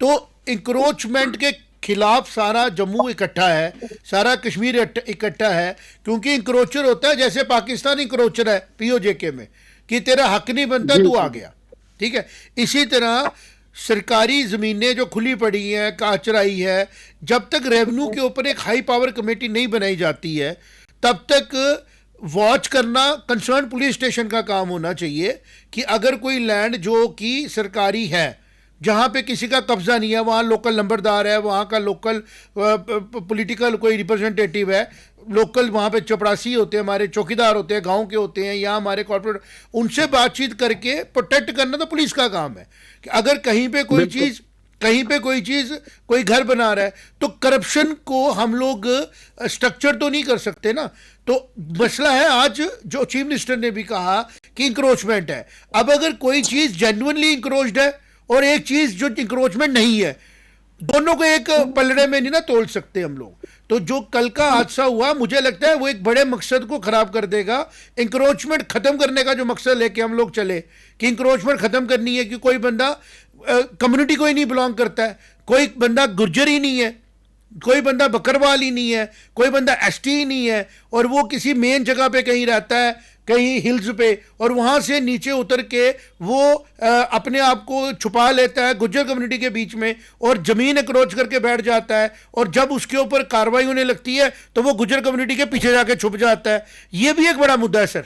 तो इंक्रोचमेंट के खिलाफ सारा जम्मू इकट्ठा है, सारा कश्मीर इकट्ठा है, क्योंकि इंक्रोचर होता है जैसे पाकिस्तान इंक्रोचर है पीओजेके में कि तेरा हक नहीं बनता, तू आ गया, ठीक है। इसी तरह सरकारी ज़मीनें जो खुली पड़ी हैं, काचराई है, जब तक रेवेन्यू के ऊपर एक हाई पावर कमेटी नहीं बनाई जाती है, तब तक वॉच करना कंसर्न पुलिस स्टेशन का काम होना चाहिए कि अगर कोई लैंड जो कि सरकारी है, जहाँ पे किसी का कब्जा नहीं है, वहाँ लोकल नंबरदार है, वहाँ का लोकल पॉलिटिकल कोई रिप्रेजेंटेटिव है, लोकल वहाँ पे चपरासी होते हैं, हमारे चौकीदार होते हैं, गांव के होते हैं, या हमारे कॉर्पोरेट, उनसे बातचीत करके प्रोटेक्ट करना तो पुलिस का काम है। कि अगर कहीं पे कोई चीज़ कोई घर बना रहा है, तो करप्शन को हम लोग स्ट्रक्चर तो नहीं कर सकते ना। तो मसला है आज जो चीफ मिनिस्टर ने भी कहा कि इंक्रोचमेंट है। अब अगर कोई चीज़ जेन्युइनली इंक्रोच्ड है और एक चीज़ जो इंक्रोचमेंट नहीं है, दोनों को एक पलड़े में नहीं ना तोल सकते हम लोग। तो जो कल का हादसा हुआ, मुझे लगता है वो एक बड़े मकसद को खराब कर देगा। इंक्रोचमेंट खत्म करने का जो मकसद लेके हम लोग चले कि इंक्रोचमेंट खत्म करनी है, कि कोई बंदा कम्युनिटी को ही नहीं बिलोंग करता है, कोई बंदा गुर्जर ही नहीं है, कोई बंदा बकरवाल ही नहीं है, कोई बंदा एसटी ही नहीं है, और वो किसी मेन जगह पे कहीं रहता है, कहीं हिल्स पे, और वहाँ से नीचे उतर के वो अपने आप को छुपा लेता है गुज्जर कम्युनिटी के बीच में और ज़मीन अक्रोच करके बैठ जाता है, और जब उसके ऊपर कार्रवाई होने लगती है तो वो गुज्जर कम्युनिटी के पीछे जाके छुप जाता है। ये भी एक बड़ा मुद्दा है सर।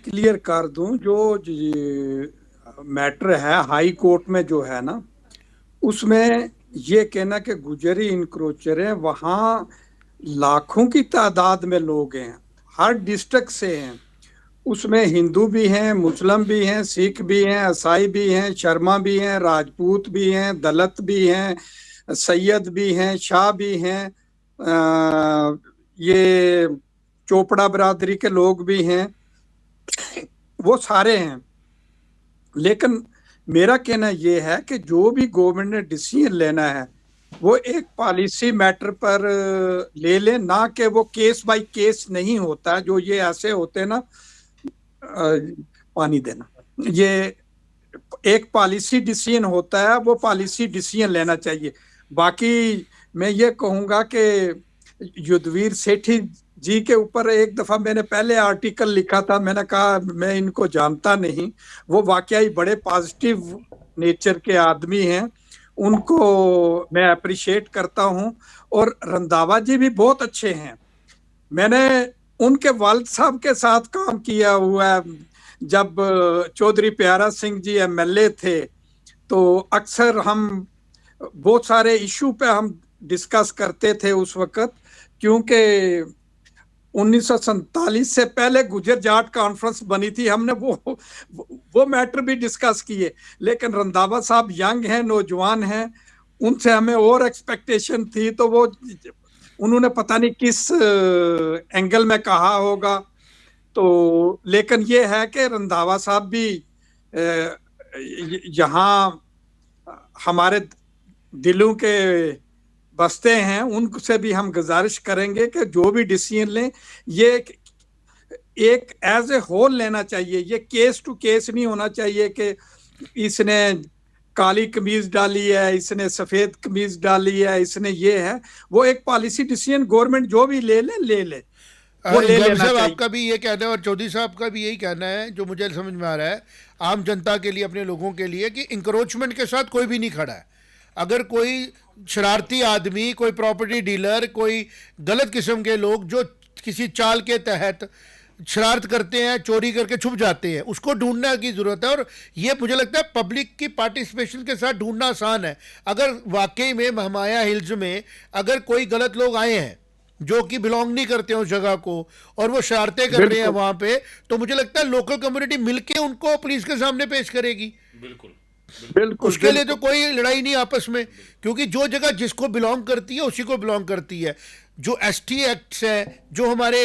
क्लियर कर दूं, जो मैटर है हाई कोर्ट में जो है ना, उसमें ये कहना कि गुजरी इंक्रोचर है, वहाँ लाखों की तादाद में लोग हैं, हर डिस्ट्रिक्ट से हैं। उसमें हिंदू भी हैं, मुस्लिम भी हैं, सिख भी हैं, ईसाई भी हैं, शर्मा भी हैं, राजपूत भी हैं, दलित भी हैं, सैयद भी हैं, शाह भी हैं, ये चोपड़ा बरादरी के लोग भी हैं, वो सारे हैं। लेकिन मेरा कहना ये है कि जो भी गवर्नमेंट ने डिसीजन लेना है वो एक पॉलिसी मैटर पर ले ले, ना कि वो केस बाय केस नहीं होता जो ये ऐसे होते हैं ना, पानी देना, ये एक पॉलिसी डिसीजन होता है, वो पॉलिसी डिसीजन लेना चाहिए। बाकी मैं ये कहूंगा कि युद्धवीर सेठी जी के ऊपर एक दफा मैंने पहले आर्टिकल लिखा था, मैंने कहा मैं इनको जानता नहीं, वो वाकई बड़े पॉजिटिव नेचर के आदमी हैं, उनको मैं अप्रिशिएट करता हूं। और रंधावा जी भी बहुत अच्छे हैं, मैंने उनके वालिद साहब के साथ काम किया हुआ है। जब चौधरी प्यारा सिंह जी एमएलए थे तो अक्सर हम बहुत सारे इशू पे हम डिस्कस करते थे उस वक्त, क्योंकि 1947 से पहले गुजर जाट कॉन्फ्रेंस बनी थी, हमने वो मैटर भी डिस्कस किए। लेकिन रंधावा साहब यंग हैं, नौजवान हैं, उनसे हमें और एक्सपेक्टेशन थी, तो वो उन्होंने पता नहीं किस एंगल में कहा होगा। तो लेकिन ये है कि रंधावा साहब भी यहाँ हमारे दिलों के बसते हैं, उनसे भी हम गुजारिश करेंगे कि जो भी डिसीजन लें ये एक एज ए होल लेना चाहिए, ये केस टू केस नहीं होना चाहिए कि इसने काली कमीज डाली है, इसने सफेद कमीज डाली है, इसने ये है। वो एक पॉलिसी डिसीजन गवर्नमेंट जो भी ले ले वो ले इकबाल लेना साहब, चाहिए। आपका भी ये कहना है और चौधरी साहब का भी यही कहना है, जो मुझे समझ में आ रहा है आम जनता के लिए, अपने लोगों के लिए, कि इंक्रोचमेंट के साथ कोई भी नहीं खड़ा है। अगर कोई शरारती आदमी, कोई प्रॉपर्टी डीलर, कोई गलत किस्म के लोग जो किसी चाल के तहत शरारत करते हैं, चोरी करके छुप जाते हैं, उसको ढूंढने की ज़रूरत है। और ये मुझे लगता है पब्लिक की पार्टिसिपेशन के साथ ढूंढना आसान है। अगर वाकई में महमाया हिल्स में अगर कोई गलत लोग आए हैं जो कि बिलोंग नहीं करते हैं उस जगह को, और वो शरारतें कर रहे हैं बिल्कुल वहां पे, तो मुझे लगता है लोकल कम्युनिटी मिलके उनको पुलिस के सामने पेश करेगी। बिल्कुल बिल्कुल उसके लिए तो बिल्कुल कोई लड़ाई नहीं आपस में, क्योंकि जो जगह जिसको बिलोंग करती है उसी को बिलोंग करती है। जो एसटी एक्ट्स है, जो हमारे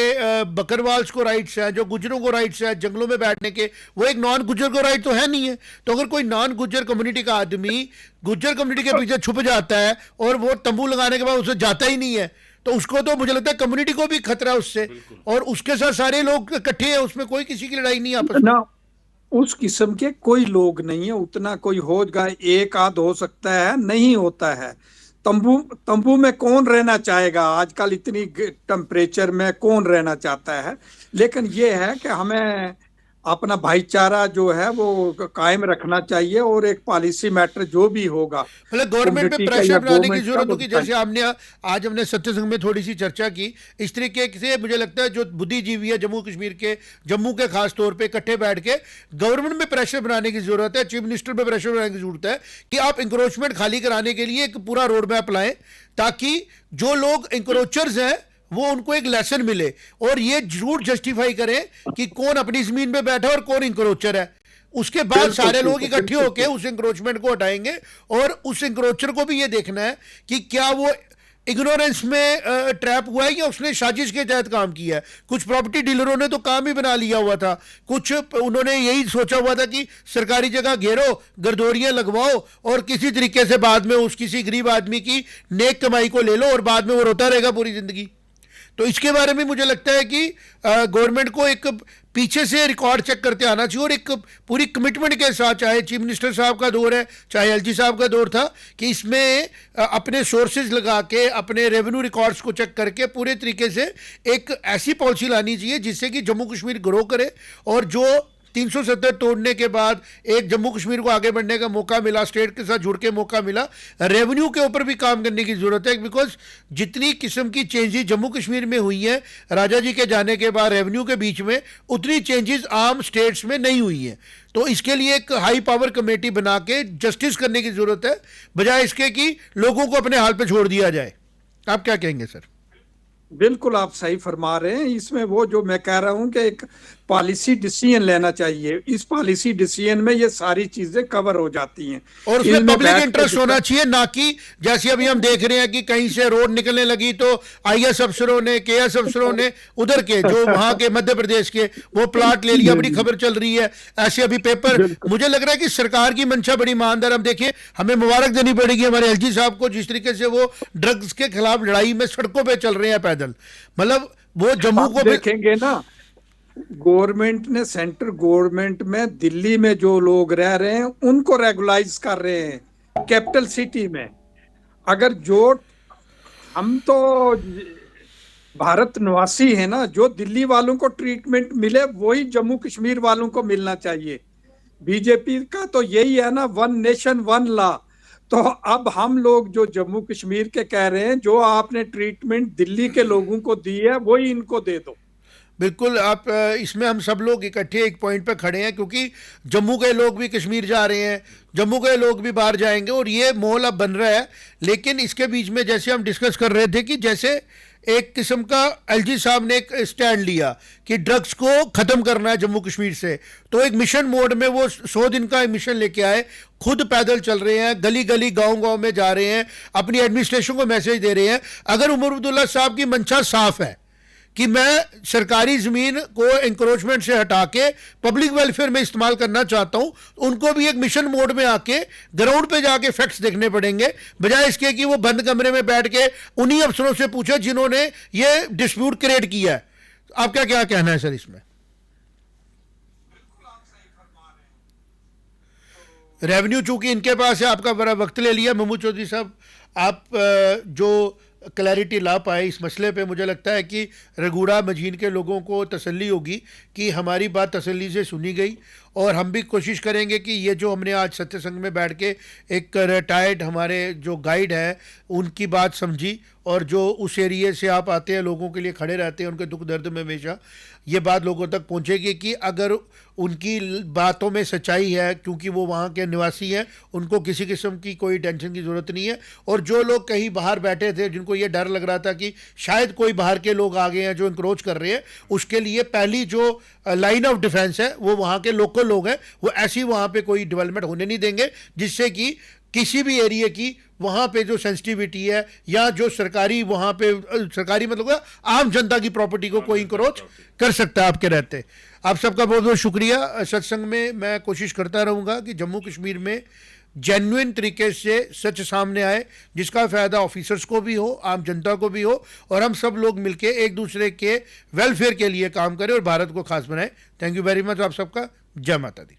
बकरवाल्स को राइट्स हैं, जो गुजरों को राइट्स हैं जंगलों में बैठने के, वो एक नॉन गुजर को राइट तो है नहीं है। तो अगर कोई नॉन गुजर कम्युनिटी का आदमी गुजर कम्युनिटी के पीछे छुप जाता है और वो तंबू लगाने के बाद उसे जाता ही नहीं है, तो उसको तो मुझे लगता है कम्युनिटी को भी खतरा है उससे, और उसके साथ सारे लोग इकट्ठे हैं, उसमें कोई किसी की लड़ाई नहीं है आपस में। ना, उस किस्म के कोई लोग नहीं है, उतना कोई होगा एक आध हो सकता है, नहीं होता है। तंबू तंबू में कौन रहना चाहेगा आजकल, इतनी टेम्परेचर में कौन रहना चाहता है। लेकिन ये है कि हमें अपना भाईचारा जो है वो कायम रखना चाहिए, और एक पॉलिसी मैटर जो भी होगा मतलब गवर्नमेंट पे कम्युनिटी का प्रेशर या बनाने की गवर्नमेंट का जरूरत वो होगी, जैसे आज हमने सत्य संघ में थोड़ी सी चर्चा की, इस तरीके से मुझे लगता है जो बुद्धिजीवी है जम्मू कश्मीर के, जम्मू के खास तौर पे इकट्ठे बैठ के गवर्नमेंट में प्रेशर बनाने की जरूरत है, चीफ मिनिस्टर पे प्रेशर बनाने की जरूरत है कि आप इंक्रोचमेंट खाली कराने के लिए एक पूरा रोड मैप लाएं, ताकि जो लोग इंक्रोचर्स हैं वो उनको एक लेसन मिले, और ये जरूर जस्टिफाई करें कि कौन अपनी जमीन पे बैठा है और कौन इंक्रोचर है। उसके बाद बिल्कुल सारे लोग बिल्कुल इकट्ठे बिल्कुल होकर उस इंक्रोचमेंट को हटाएंगे, और उस इंक्रोचर को भी ये देखना है कि क्या वो इग्नोरेंस में ट्रैप हुआ है या उसने साजिश के तहत काम किया है। कुछ प्रॉपर्टी डीलरों ने तो काम ही बना लिया हुआ था, कुछ उन्होंने यही सोचा हुआ था कि सरकारी जगह घेरो, गर्दोरियां लगवाओ, और किसी तरीके से बाद में उस किसी गरीब आदमी की नेक कमाई को ले लो, और बाद में वो रोता रहेगा पूरी जिंदगी। तो इसके बारे में मुझे लगता है कि गवर्नमेंट को एक पीछे से रिकॉर्ड चेक करते आना चाहिए, और एक पूरी कमिटमेंट के साथ, चाहे चीफ मिनिस्टर साहब का दौर है, चाहे एलजी साहब का दौर था, कि इसमें अपने सोर्सेज लगा के, अपने रेवेन्यू रिकॉर्ड्स को चेक करके पूरे तरीके से एक ऐसी पॉलिसी लानी चाहिए जिससे कि जम्मू कश्मीर ग्रो करे, और जो 370 तोड़ने के बाद एक जम्मू कश्मीर को आगे बढ़ने का मौका मिला, स्टेट के साथ जुड़ के मौका मिला, रेवेन्यू के ऊपर भी काम करने की जरूरत है, बिकॉज जितनी किस्म की चेंजेस जम्मू कश्मीर में हुई हैं राजा जी के जाने के बाद रेवेन्यू के बीच में, उतनी चेंजेस आम स्टेट्स में नहीं हुई हैं। तो इसके लिए एक हाई पावर कमेटी बना के जस्टिस करने की जरूरत है, बजाय इसके कि लोगों को अपने हाल पे छोड़ दिया जाए। आप क्या कहेंगे सर? बिल्कुल आप सही फरमा रहे हैं। इसमें वो जो मैं कह रहा हूं कि एक पॉलिसी डिसीजन लेना चाहिए। इस पॉलिसी डिसीजन में ये सारी चीजें कवर हो जाती हैं और उसमें इनमें पब्लिक बैठ के इंटरेस्ट होना चाहिए, ना कि जैसे अभी हम देख रहे हैं कि कहीं से रोड निकलने लगी तो आईएएस अफसरों ने, केएस अफसरों ने उधर के जो वहां के मध्य प्रदेश के वो प्लाट ले लिया, बड़ी खबर चल रही है। ऐसे अभी पेपर, बिल्कुल। मुझे लग रहा है कि सरकार की मंशा बड़ी ईमानदार। हम देखिए, हमें मुबारक देनी पड़ेगी हमारे एलजी साहब को, जिस तरीके से वो ड्रग्स के खिलाफ लड़ाई में सड़कों पे चल रहे हैं पैदल। मतलब वो जम्मू आप को भी देखेंगे ना, गवर्नमेंट ने, सेंट्रल गवर्नमेंट में दिल्ली में जो लोग रह रहे हैं उनको रेगुलाइज कर रहे हैं कैपिटल सिटी में। अगर जो हम तो भारत निवासी है ना, जो दिल्ली वालों को ट्रीटमेंट मिले वही जम्मू कश्मीर वालों को मिलना चाहिए। बीजेपी का तो यही है ना, वन नेशन वन लॉ। तो अब हम लोग जो जम्मू कश्मीर के कह रहे हैं, जो आपने ट्रीटमेंट दिल्ली के लोगों को दी है वही इनको दे दो। बिल्कुल। आप इसमें हम सब लोग इकट्ठे एक पॉइंट पे खड़े हैं, क्योंकि जम्मू के लोग भी कश्मीर जा रहे हैं, जम्मू के लोग भी बाहर जाएंगे और ये माहौल अब बन रहा है। लेकिन इसके बीच में जैसे हम डिस्कस कर रहे थे कि जैसे एक किस्म का एलजी साहब ने एक स्टैंड लिया कि ड्रग्स को ख़त्म करना है जम्मू कश्मीर से, तो एक मिशन मोड में वो 100 दिन का मिशन लेके आए, खुद पैदल चल रहे हैं, गली गली गांव-गांव में जा रहे हैं, अपनी एडमिनिस्ट्रेशन को मैसेज दे रहे हैं। अगर उमर अब्दुल्ला साहब की मंशा साफ है कि मैं सरकारी ज़मीन को इंक्रोचमेंट से हटा के पब्लिक वेलफेयर में इस्तेमाल करना चाहता हूं, उनको भी एक मिशन मोड में आके ग्राउंड पे जाके फैक्ट्स देखने पड़ेंगे, बजाय इसके कि वो बंद कमरे में बैठ के उन्हीं अफसरों से पूछे जिन्होंने ये डिस्प्यूट क्रिएट किया है। आपका क्या कहना है सर इसमें? रेवेन्यू चूंकि इनके पास है, आपका बड़ा वक्त ले लिया। महमूद चौधरी साहब, आप जो क्लैरिटी ला पाए इस मसले पे, मुझे लगता है कि रघुड़ा मजीन के लोगों को तसल्ली होगी कि हमारी बात तसल्ली से सुनी गई। और हम भी कोशिश करेंगे कि ये जो हमने आज सत्य संघ में बैठ के एक रिटायर्ड हमारे जो गाइड है उनकी बात समझी, और जो उस एरिए से आप आते हैं, लोगों के लिए खड़े रहते हैं, उनके दुख दर्द में हमेशा ये बात लोगों तक पहुंचेगी कि अगर उनकी बातों में सच्चाई है, क्योंकि वो वहाँ के निवासी हैं, उनको किसी किस्म की कोई टेंशन की ज़रूरत नहीं है। और जो लोग कहीं बाहर बैठे थे, जिनको ये डर लग रहा था कि शायद कोई बाहर के लोग आ गए हैं जो इंक्रोच कर रहे हैं, उसके लिए पहली जो लाइन ऑफ डिफेंस है वो वहाँ के लोकल लोग हैं। वो ऐसी वहाँ पे कोई डेवलपमेंट होने नहीं देंगे जिससे कि किसी भी एरिया की वहाँ पे जो सेंसिटिविटी है या जो सरकारी वहाँ पे सरकारी मतलब आम जनता की प्रॉपर्टी को कोई इंक्रोच कर सकता है आपके रहते। आप सबका बहुत बहुत शुक्रिया। सत्संग में मैं कोशिश करता रहूँगा कि जम्मू कश्मीर में जेन्युइन तरीके से सच सामने आए, जिसका फ़ायदा ऑफिसर्स को भी हो, आम जनता को भी हो, और हम सब लोग मिलके एक दूसरे के वेलफेयर के लिए काम करें और भारत को खास बनाएं। Thank you very much. आप सबका जय माता दी।